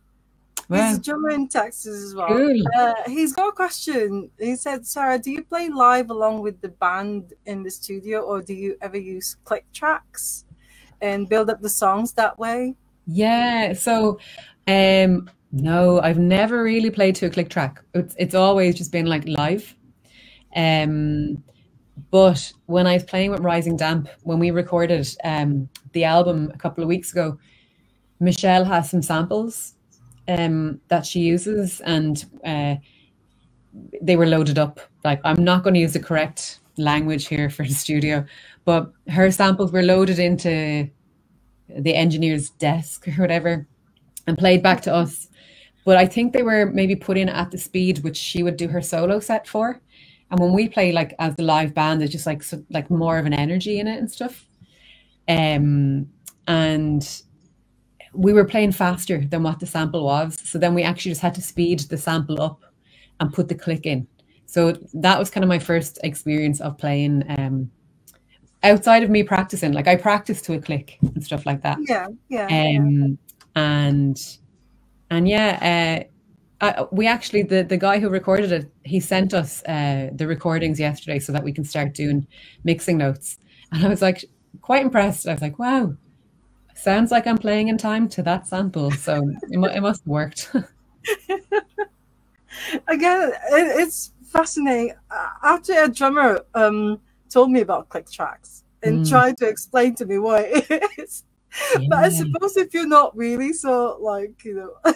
He's Well, a drummer in Texas as well. cool. He's got a question. He said, Sarah, do you play live along with the band in the studio, or do you ever use click tracks and build up the songs that way? Yeah, so no, I've never really played to a click track. It's always just been like live. Um, but when I was playing with Rising Damp, when we recorded the album a couple of weeks ago, Michelle has some samples that she uses, and they were loaded up. Like, I'm not going to use the correct language here for the studio, but her samples were loaded into the engineer's desk or whatever and played back to us. But I think they were maybe put in at the speed which she would do her solo set for. And when we play like as the live band, there's just like like more of an energy in it and stuff. And we were playing faster than what the sample was. So then we actually just had to speed the sample up and put the click in. So that was kind of my first experience of playing outside of me practicing. Like, I practiced to a click and stuff like that. Yeah, yeah, And yeah, we actually, the guy who recorded it, he sent us the recordings yesterday so that we can start doing mixing notes. And I was like quite impressed. I was like, wow, sounds like I'm playing in time to that sample. So it must have worked. Again, it's fascinating. After a drummer told me about click tracks and tried to explain to me what it is. Yeah. But I suppose if you're not really so like, you know,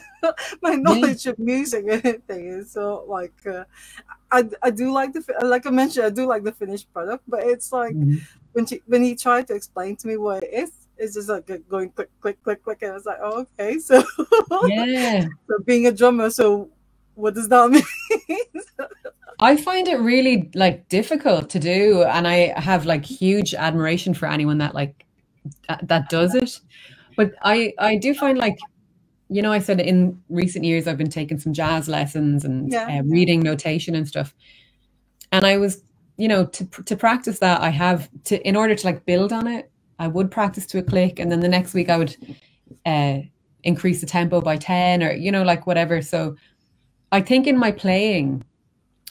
my knowledge of music and anything is so like, I do like like I mentioned, I do like the finished product, but it's like when he tried to explain to me what it is, it's just like going click, click, click, click. And I was like, oh, okay. So, so being a drummer, so what does that mean? I find it really like difficult to do. And I have like huge admiration for anyone that like, that does it. But I do find like, you know, I said in recent years I've been taking some jazz lessons and reading notation and stuff. And I was, you know, to practice that, I have to, in order to like build on it, I would practice to a click, and then the next week I would increase the tempo by 10 or, you know, like whatever. So I think in my playing,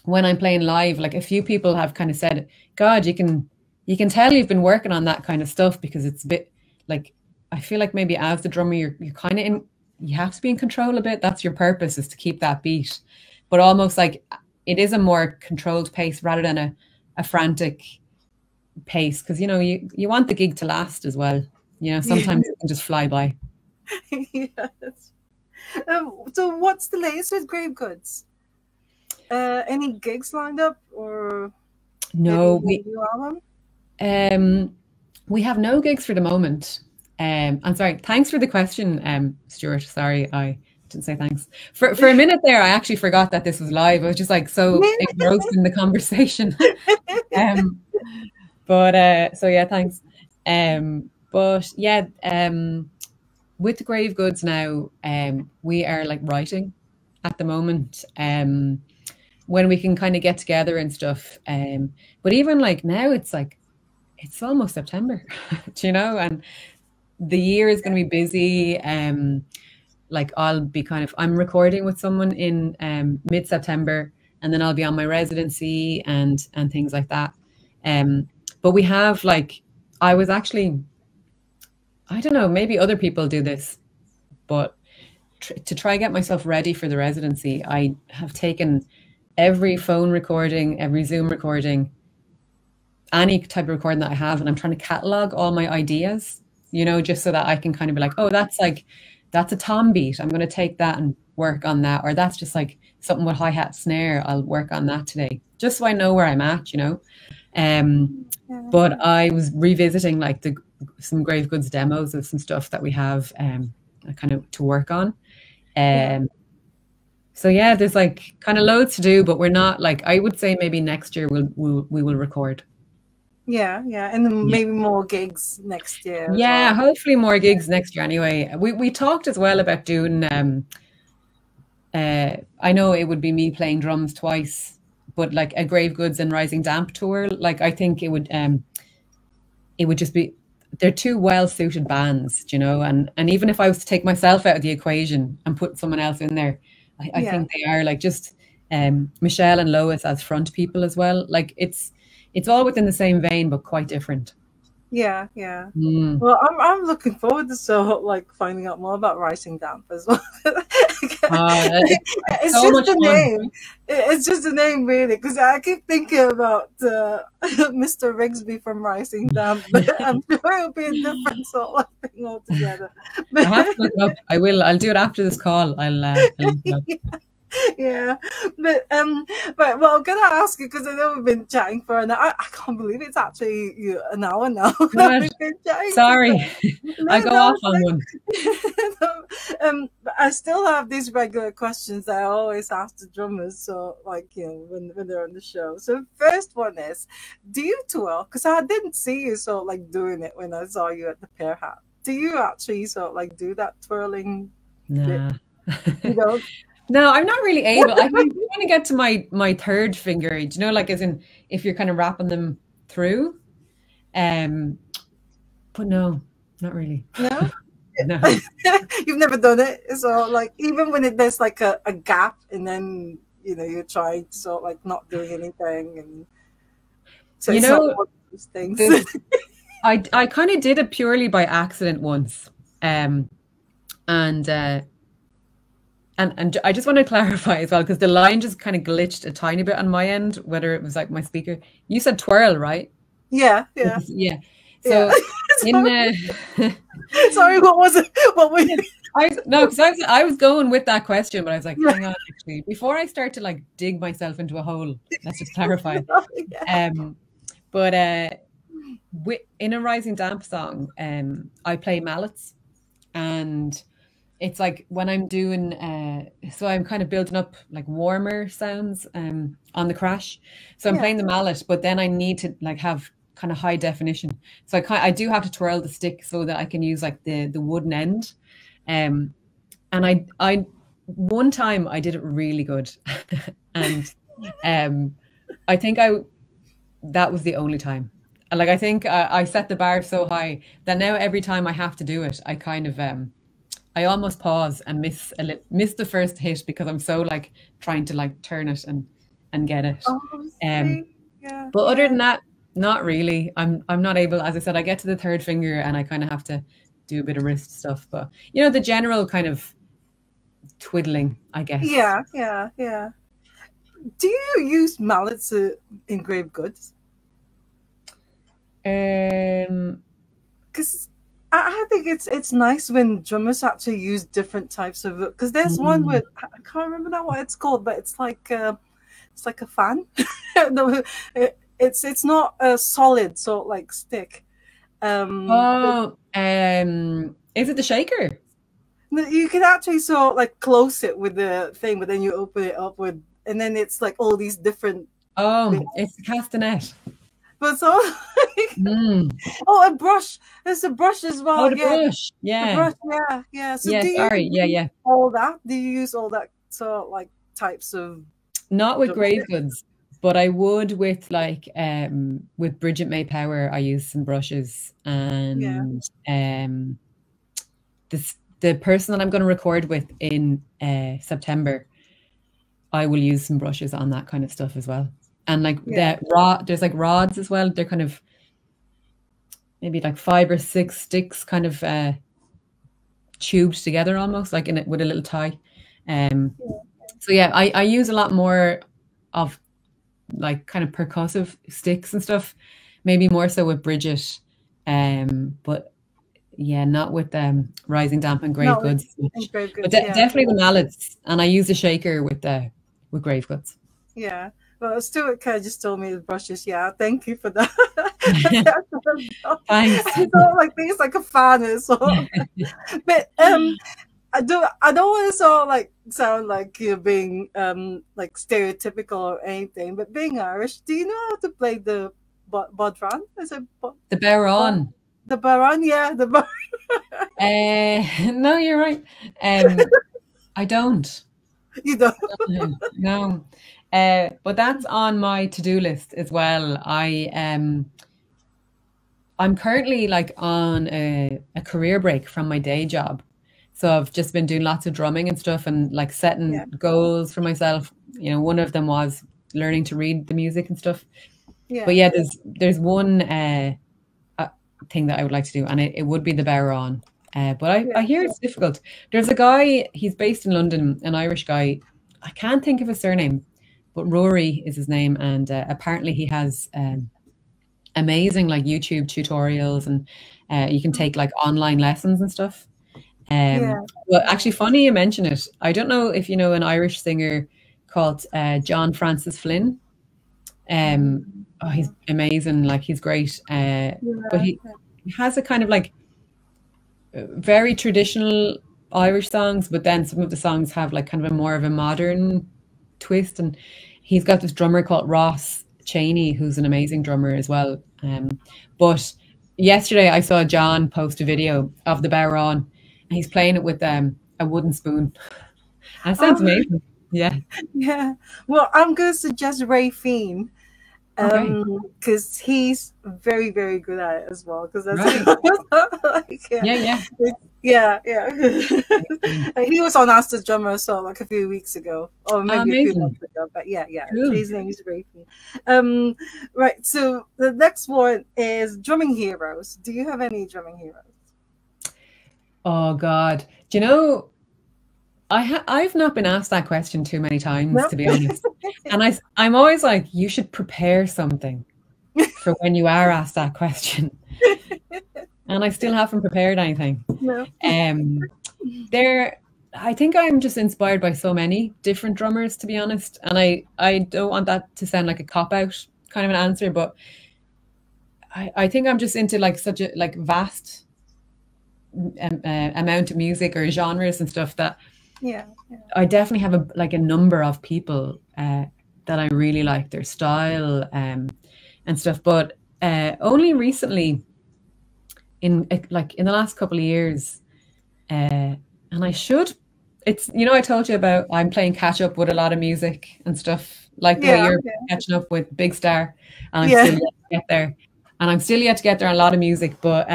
when I'm playing live, like a few people have kind of said, God, you can tell you've been working on that kind of stuff, because it's a bit like, I feel like maybe as the drummer, you're kind of you have to be in control a bit. That's your purpose, is to keep that beat, but almost like it is a more controlled pace rather than a frantic pace. Cause you know, you want the gig to last as well. You know, sometimes it can just fly by. Yes. So what's the latest with Grave Goods? Any gigs lined up or no? We have no gigs for the moment. I'm sorry. Thanks for the question, Stuart. Sorry, I didn't say thanks. For a minute there, I actually forgot that this was live. I was just like so engrossed in the conversation. So yeah, thanks. But yeah, with the Grave Goods now, we are like writing at the moment. When we can kind of get together and stuff. But even like now, it's like, it's almost September, you know, and the year is going to be busy. Like I'm recording with someone in mid-September, and then I'll be on my residency and things like that. But we have like, I was actually, I don't know, maybe other people do this, but to try and get myself ready for the residency, I have taken every phone recording, every Zoom recording, any type of recording that I have, and I'm trying to catalog all my ideas, you know, just so that I can kind of be like, oh, that's a tom beat, I'm going to take that and work on that, or that's just like something with hi-hat snare, I'll work on that today, just so I know where I'm at, you know. But I was revisiting like some Grave Goods demos of some stuff that we have kind of to work on. So yeah, there's like kind of loads to do, but we're not like, I would say maybe next year we will record. Yeah, and then maybe more gigs next year. Yeah, well. Hopefully more gigs next year anyway. We talked as well about doing, I know it would be me playing drums twice, but like a Grave Goods and Rising Damp tour, like I think it would just be, they're two well-suited bands, you know, and even if I was to take myself out of the equation and put someone else in there, I think they are like just Michelle and Lois as front people as well. Like it's all within the same vein, but quite different. Yeah. Well, I'm looking forward to like finding out more about Rising Damp as well. It's so just a name. It's just a name, really, because I keep thinking about Mr. Rigsby from Rising Damp, but I'm sure it'll be a different sort of thing altogether. I have to look it up. I will. I'll do it after this call. I'll look it up. Yeah, but well, I'm gonna ask you because I know we've been chatting for an hour. I can't believe it's actually an hour now. Sorry, I go off on one. But I still have these regular questions that I always ask the drummers. So, like, you know, when they're on the show. So, first one is, do you twirl? Because I didn't see you sort of like doing it when I saw you at the Pear Hat. Do you actually sort of like do that twirling? Nah. You don't? No, I'm not really able. I can kind of get to my third finger, do you know, like as in if you're kind of wrapping them through. But no, not really. No? No. You've never done it, so like even when there's like a gap, and then you're trying to sort of like not doing anything, and so You it's not know, one of those things. I kind of did it purely by accident once, and I just want to clarify as well, because the line just kind of glitched a tiny bit on my end, whether it was like my speaker. You said twirl, right? Yeah. Yeah. So in sorry, what was it? What were you? because I was going with that question, but I was like, hang on, actually, before I start to like dig myself into a hole, let's just clarify. But in a Rising Damp song, I play mallets, and it's like when I'm doing so I'm kind of building up like warmer sounds on the crash. So I'm playing the mallet, but then I need to like have kind of high definition. So I do have to twirl the stick so that I can use like the wooden end. And I one time I did it really good. And I think that was the only time. Like I think I set the bar so high that now every time I have to do it, I kind of I almost pause and miss the first hit, because I'm so like trying to like turn it and get it. But other than that, not really. I'm not able, as I said, I get to the third finger and I kind of have to do a bit of wrist stuff. But the general kind of twiddling, I guess. Yeah. Do you use mallets to engrave goods? Because I think it's nice when drummers actually use different types of, because there's one with, I can't remember now what it's called, but it's like a fan. No, it's not a solid sort of like stick. Is it the shaker? You can actually sort of like close it with the thing, but then you open it up and then it's like all these different. It's the castanet. But so a brush. There's a brush as well. Oh, the brush. Yeah. The brush, yeah. So yeah, do all that? Do you use all that sort of like types of? Not with grave goods, but I would with like with Bridget May Power. I use some brushes, and the person that I'm going to record with in September, I will use some brushes on that kind of stuff as well. And like there's like rods as well. They're kind of maybe like 5 or 6 sticks kind of tubed together almost like with a little tie. So yeah, I use a lot more of like kind of percussive sticks and stuff, maybe more so with Bridget. But yeah, not with Rising Damp and Grave Goods. But definitely the mallets, and I use a shaker with Grave Goods. Yeah. Well, Stuart Kerr just told me the brushes. Yeah, thank you for that. Thanks. I don't like things like a fan or so. But I don't want to sort of like sound like you're being like stereotypical or anything. But being Irish, do you know how to play the bodhran? Is it the bodhrán? The bodhrán, yeah, the bodhrán. No, you're right. I don't. You don't? No. But that's on my to-do list as well. I'm currently like on a career break from my day job. So I've just been doing lots of drumming and stuff, and like setting goals for myself. One of them was learning to read the music and stuff. Yeah. But yeah, there's one thing that I would like to do, and it would be the bodhrán. But I hear it's difficult. There's a guy, he's based in London, an Irish guy. I can't think of his surname, but Rory is his name, and apparently he has amazing like YouTube tutorials, and you can take like online lessons and stuff. Well, actually, funny you mention it. I don't know if you know an Irish singer called John Francis Flynn. He's amazing, like he's great. But he has a kind of like very traditional Irish songs, but then some of the songs have like kind of a more of a modern twist, and he's got this drummer called Ross Cheney, who's an amazing drummer as well. But yesterday I saw John post a video of the bodhrán, and he's playing it with a wooden spoon. And it sounds amazing. Yeah. Well, I'm going to suggest Ray Fiennes, because he's very, very good at it as well. Because that's right. Yeah, yeah. Amazing. He was on Ask the Drummer so like a few weeks ago, or Oh, maybe a few amazing. months ago. But yeah, yeah. Cool. His name is Rafi. Um, right. So the next one is drumming heroes. Do you have any drumming heroes? Oh God. Do you know, I've not been asked that question too many times, No. to be honest. And I'm always like, you should prepare something for when you are asked that question. And I still haven't prepared anything. No. Um, there, I think I'm just inspired by so many different drummers, to be honest. And I don't want that to sound like a cop out kind of an answer, but I think I'm just into like such a like vast amount of music or genres and stuff that Yeah. I definitely have a number of people that I really like their style and stuff. But only recently, in the last couple of years, and I should. It's I told you about I'm playing catch up with a lot of music and stuff like the way Yeah. you're Yeah. catching up with Big Star, and I'm Yeah. still yet to get there, and I'm still yet to get there on a lot of music. But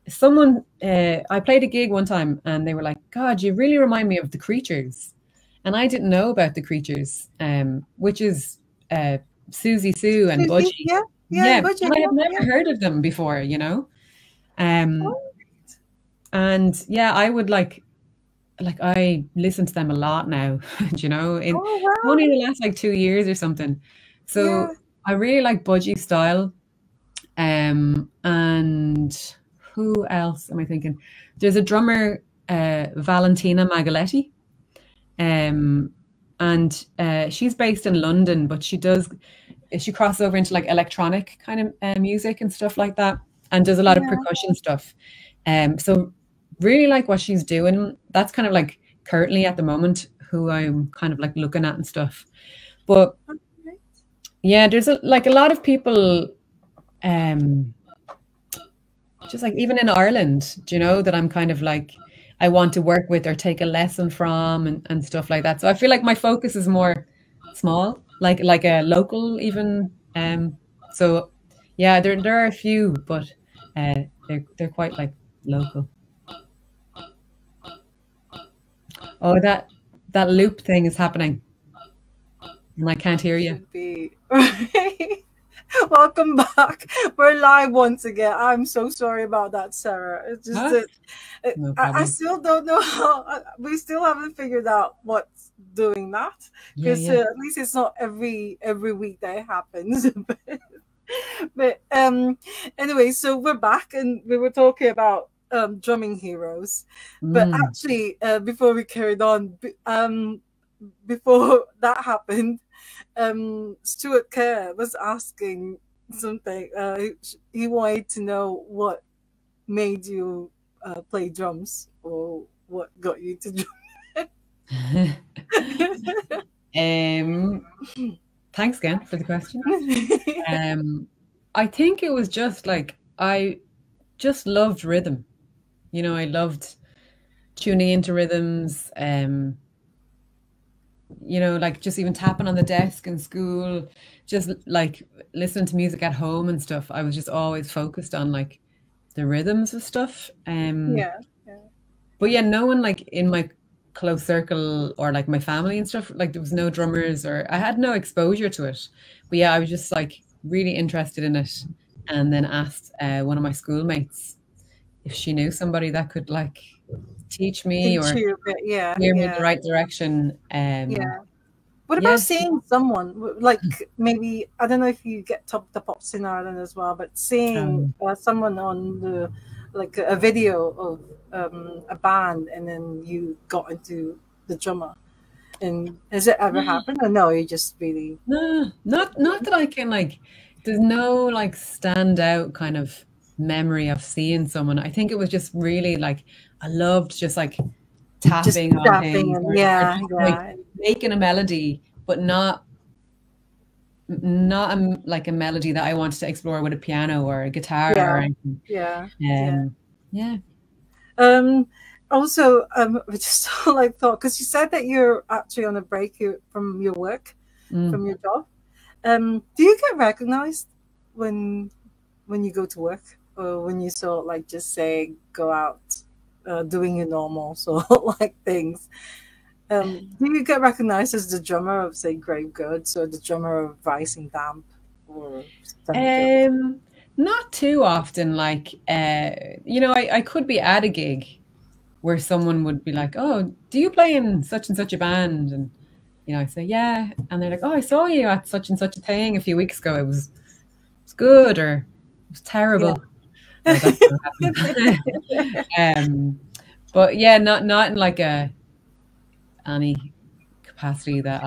someone I played a gig one time and they were like, God, you really remind me of the Creatures. And I didn't know about the Creatures, which is Susie Sue and Susie. Budgie. Yeah. Yeah. Yeah, And Budget. and I Yeah. had never Yeah. heard of them before. Um, Oh, and yeah, I would like I listen to them a lot now, in oh wow. only the last like 2 years or something. Yeah. So I really like Budgie style. And who else am I thinking? There's a drummer, Valentina Magaletti, um, and she's based in London, but she crosses over into like electronic kind of music and stuff like that, and does a lot of Yeah. percussion stuff. So really like what she's doing. That's kind of like currently at the moment who I'm kind of like looking at and stuff. But Okay. yeah, there's a lot of people. Um, just like even in Ireland, that I'm kind of like I want to work with or take a lesson from and stuff like that. So I feel like my focus is more small, like a local even. So yeah, there are a few, but they're quite like local. Oh, that loop thing is happening, and I can't hear you. Should be. Welcome back. We're live once again. I'm so sorry about that, Sarah. It's just Huh? that No I problem. still don't know how. We still haven't figured out what's doing that Yeah, because yeah. at least it's not every week that it happens. But anyway, so we're back and we were talking about drumming heroes. But Mm. actually, before we carried on, before that happened, Stuart Kerr was asking something. He wanted to know what made you play drums or what got you to drum. um, Thanks again for the question. I think it was just like I just loved rhythm. I loved tuning into rhythms. Like just even tapping on the desk in school, just like listening to music at home and stuff. I was just always focused on like the rhythms of stuff. Yeah, yeah, But yeah, no one like in my close circle or like my family and stuff, like there was no drummers or I had no exposure to it. But yeah, I was just like really interested in it and then asked one of my schoolmates if she knew somebody that could like teach me teach or you a bit. Yeah, steer me in the yeah, right direction. yeah. What about Yeah. seeing someone like maybe I don't know if you get top the pops in Ireland as well, but seeing Um, someone on the like a video of a band and then you got into the drummer. And has it ever happened? Or no, you just really no, not that I can like. There's no like standout kind of memory of seeing someone. I think it was just really like I loved just like just tapping on tapping things and or yeah, just like yeah, making a melody, but not like a melody that I wanted to explore with a piano or a guitar or yeah, anything. yeah, yeah. Yeah. Um, Also, I just like thought because you said that you're actually on a break from your work, Mm. from your job. Do you get recognized when you go to work or when you sort of like just say go out? doing your normal sort like things. Do you get recognized as the drummer of, say, Grave Goods, or the drummer of Vice and Damp, or not too often. Like, you know, I could be at a gig where someone would be like, "Oh, do you play in such and such a band?" And you know, I say, "Yeah," and they're like, "Oh, I saw you at such and such a thing a few weeks ago. It was good, or it was terrible." Yeah. But yeah, not in like any capacity that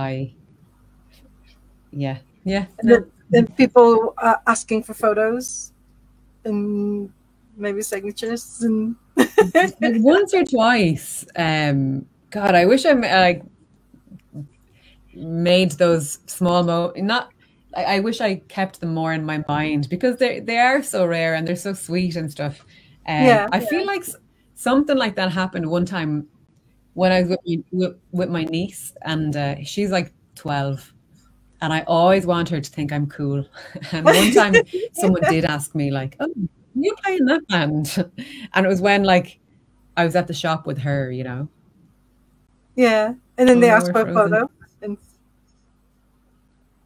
yeah. No. And people asking for photos and maybe signatures and like once or twice. God, I wish I made those small I wish I kept them more in my mind, because they are so rare and they're so sweet and stuff. I feel like something like that happened one time when I was with my niece, and she's like 12, and I always want her to think I'm cool. And one time someone did ask me like, "Oh, you play in that band?" And it was when like I was at the shop with her, you know. Yeah, and then they asked for a photo. And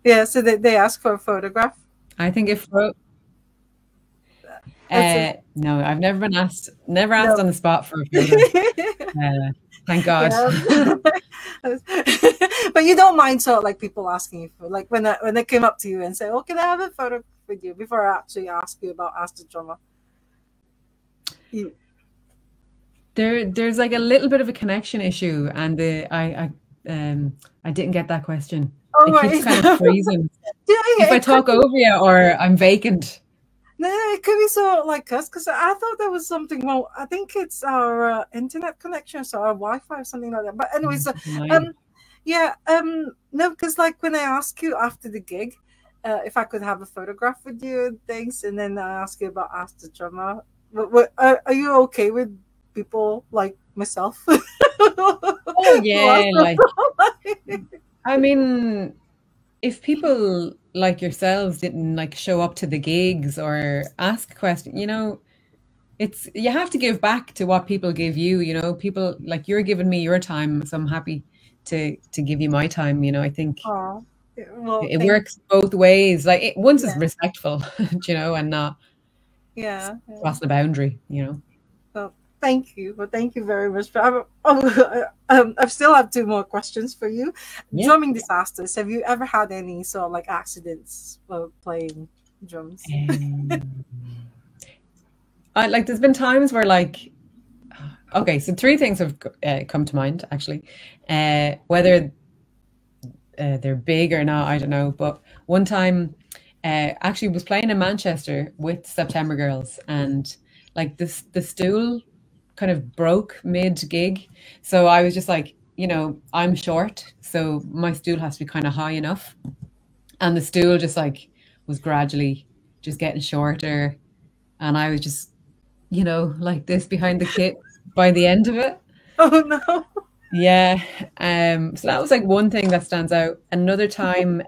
yeah, so they ask for a photograph. I think if no, I've never been asked on the spot for a photo. Thank God. Yeah. But you don't mind sort of like people asking you for, like, when they came up to you and say, "Oh, can I have a photo with you?" before I actually ask you about Ask the Drummer. There's like a little bit of a connection issue, and I didn't get that question. Oh, it keeps kind of freezing. If I talk over you, or I'm vacant. No, it could be so like us, because I thought there was something wrong. I think it's our internet connection, so our Wi-Fi or something like that. But anyways, no, because like when I ask you after the gig, if I could have a photograph with you and things, and then I ask you about Ask the Drummer, are you okay with people like myself? Oh yeah, like I mean, if people like yourselves didn't like show up to the gigs or ask questions, you know, you have to give back to what people give you. You know, people like, you're giving me your time, so I'm happy to give you my time. You know, I think it works both ways. Like once is respectful, you know, and not cross the boundary. You know. Well, thank you. Well, thank you very much. I still have 2 more questions for you. Yeah. Drumming disasters. Have you ever had any sort of like accidents while playing drums? Like there's been times where like, okay, so 3 things have come to mind actually. Whether they're big or not, I don't know. But one time, actually was playing in Manchester with September Girls, and like the stool kind of broke mid-gig. So I was just like, you know, I'm short, so my stool has to be kind of high enough. And the stool just like was gradually just getting shorter. And I was just, you know, like this behind the kit by the end of it. Oh no. Yeah. So that was like one thing that stands out. Another time,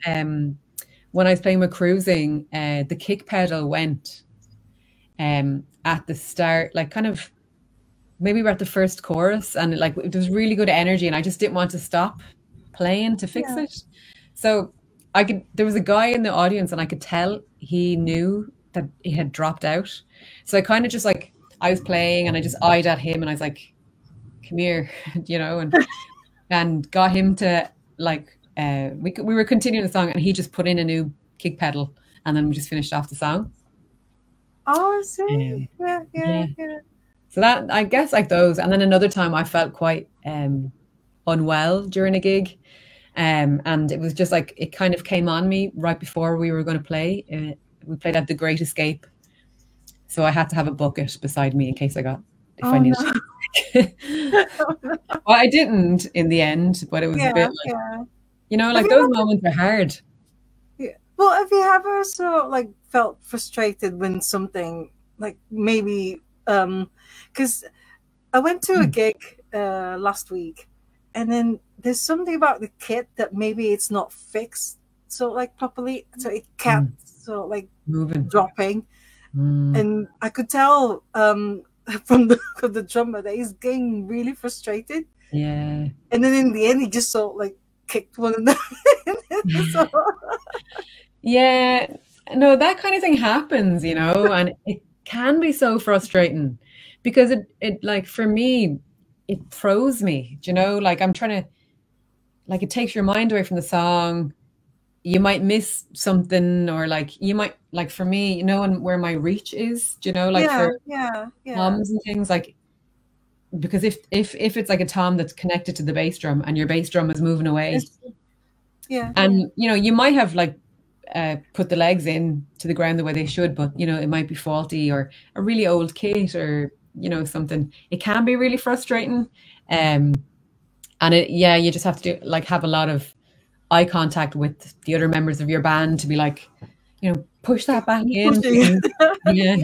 when I was playing with Cruising, the kick pedal went at the start, like kind of maybe we're at the first chorus, and like there was really good energy, and I just didn't want to stop playing to fix it. So there was a guy in the audience, and I could tell he knew that he had dropped out. So I kind of just like, I was playing and I just eyed at him and I was like, "Come here," you know, and got him to like, we were continuing the song, and he just put in a new kick pedal, and then we just finished off the song. Oh, I see. Yeah. So that, I guess, like those. And then another time I felt quite unwell during a gig. And it was just like, it kind of came on me right before we were going to play. We played at the Great Escape. So I had to have a bucket beside me in case I I needed to. Well, I didn't in the end, but it was a bit like, you know, like those moments are hard. Yeah. Well, have you ever sort of like felt frustrated when something like maybe, because I went to a gig last week, and then there's something about the kit that maybe it's not fixed so like properly, so it kept so like moving, dropping, and I could tell from the drummer that he's getting really frustrated. Yeah. And then in the end, he just sort of like kicked one of them. So, Yeah. No, that kind of thing happens, you know, and it can be so frustrating because it like for me, it throws me, you know, like I'm trying to like it takes your mind away from the song. You might miss something or like you might like for me, you know, and where my reach is, you know, like yeah, for yeah, yeah. toms and things like because if it's like a tom that's connected to the bass drum and your bass drum is moving away It's, yeah, and you know you might have like put the legs in to the ground the way they should, but you know it might be faulty or a really old kit or you know something. It can be really frustrating, um, and it yeah you just have to do like have a lot of eye contact with the other members of your band to be like, you know, push that back in. pushing. Yeah,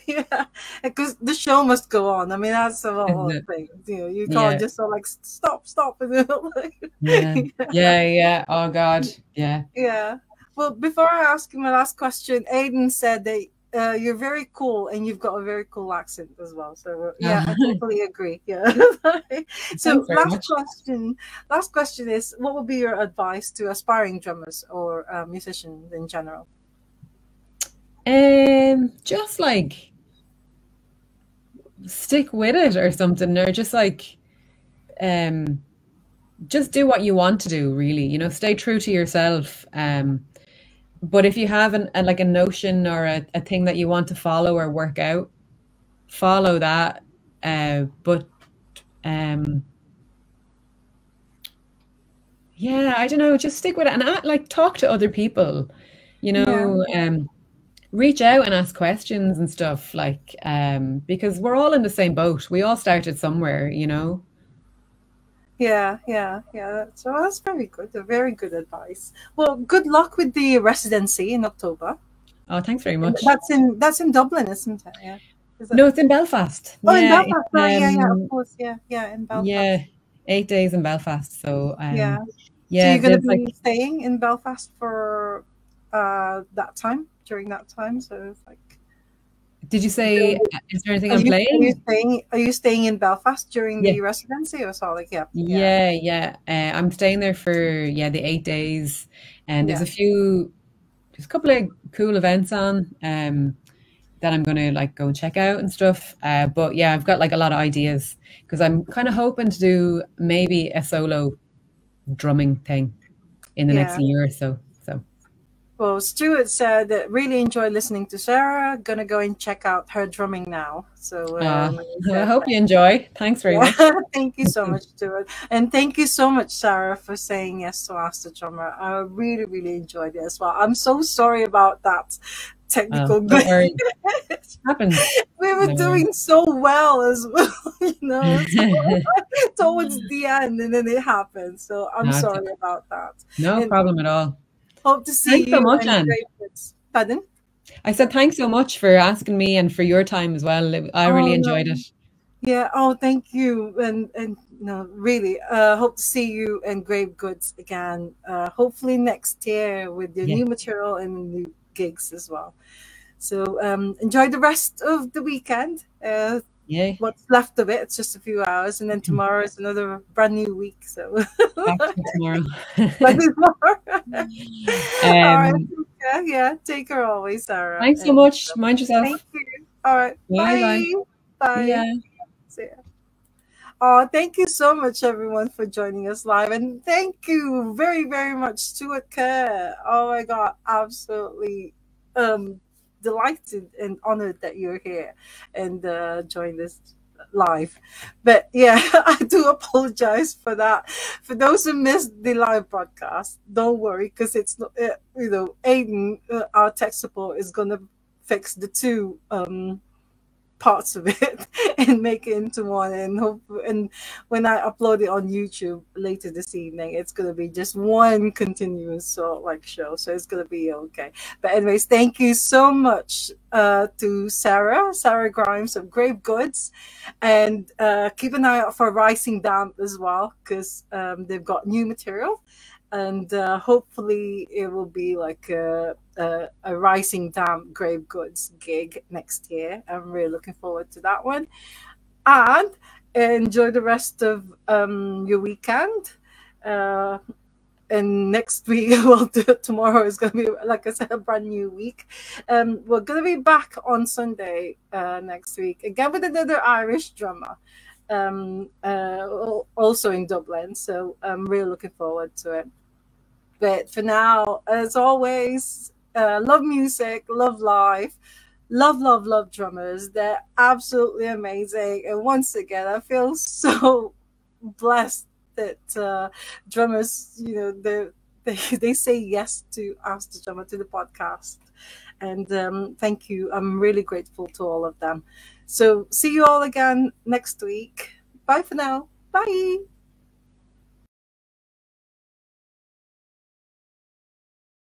Yeah, because the show must go on. I mean, that's the whole thing. You know, you can't yeah, just sort of like stop. And yeah, yeah, yeah. Oh God, yeah. yeah. Well, before I ask you my last question, Aiden said that you're very cool and you've got a very cool accent as well. So yeah, I totally agree. Yeah. So Thanks very much. last question is, what would be your advice to aspiring drummers or musicians in general? Just like stick with it or something, or um, just do what you want to do, really. You know, stay true to yourself. But if you have like a notion or a thing that you want to follow or work out, follow that. But yeah, I don't know, just stick with it and like talk to other people. You know, Yeah. reach out and ask questions and stuff like because we're all in the same boat. We all started somewhere, you know. Yeah. So that's very good. A very good advice. Well, good luck with the residency in October. Oh, thanks very And much. that's in Dublin, isn't it? Yeah. Is it? No, it's in Belfast. Oh, in Yeah, Belfast. it's Sorry. Yeah. Of course. Yeah. In yeah, Belfast. 8 days in Belfast. So Yeah. So yeah, you're gonna there's like be staying in Belfast for that time during that time. So it's like, did you say is there anything are I'm you playing? staying in Belfast during Yeah. the residency or so? Like, yeah. Yeah. I'm staying there for yeah, the 8 days. And Yeah. there's a couple of cool events on that I'm gonna like go and check out and stuff. But yeah, I've got like a lot of ideas because I'm kind of hoping to do maybe a solo drumming thing in the next Yeah. year or so. So Well, Stuart said that really enjoyed listening to Sarah. Gonna go and check out her drumming now. So he I said, hope you enjoy. Thanks very yeah, much. thank you so much, Stuart, and thank you so much, Sarah, for saying yes to Ask the Drummer. I really, really enjoyed it as well. I'm so sorry about that technical Don't worry. glitch. Happens. We were No doing so well as well, you know, worries. towards the end, and then it happened. So I'm No, sorry about that. no And problem at all. hope to see Thanks so you much, and Anne. great bits. Pardon? I said thanks so much for asking me and for your time as well. I really Oh enjoyed no. it. Yeah. Oh, thank you. And no, really. Hope to see you and Grave Goods again. Hopefully next year with your Yeah. new material and new gigs as well. So enjoy the rest of the weekend. Yeah. What's left of it? It's just a few hours, and then tomorrow is another brand new week. So Back to you tomorrow. but tomorrow. All right. um, Yeah. Take care always, Sarah. thanks so And much. Mind yourself. thank you. All right. Bye bye. Bye. See ya. Bye. See ya. Oh, thank you so much, everyone, for joining us live. And thank you very, very much, Stuart Kerr. Oh, my God. Absolutely delighted and honored that you're here and joined us live. But yeah, I do apologize for that. For those who missed the live broadcast, don't worry, because it's, Aiden, our tech support, is going to fix the two parts of it and make it into one, and when I upload it on YouTube later this evening, it's going to be just one continuous sort of like show, so it's going to be okay. But anyways, thank you so much to Sarah Grimes of Grave Goods, and keep an eye out for Rising Damp as well, because they've got new material, and hopefully it will be like a Rising Damp Grave Goods gig next year. I'm really looking forward to that one. And enjoy the rest of your weekend. And next week, we'll do it. Tomorrow is going to be, like I said, a brand new week. We're going to be back on Sunday next week, again with another Irish drummer, also in Dublin. So I'm really looking forward to it. But for now, as always, love music, love life, love drummers. They're absolutely amazing. And once again, I feel so blessed that drummers, they say yes to Ask the Drummer, to the podcast. And thank you. I'm really grateful to all of them. So see you all again next week. Bye for now. Bye.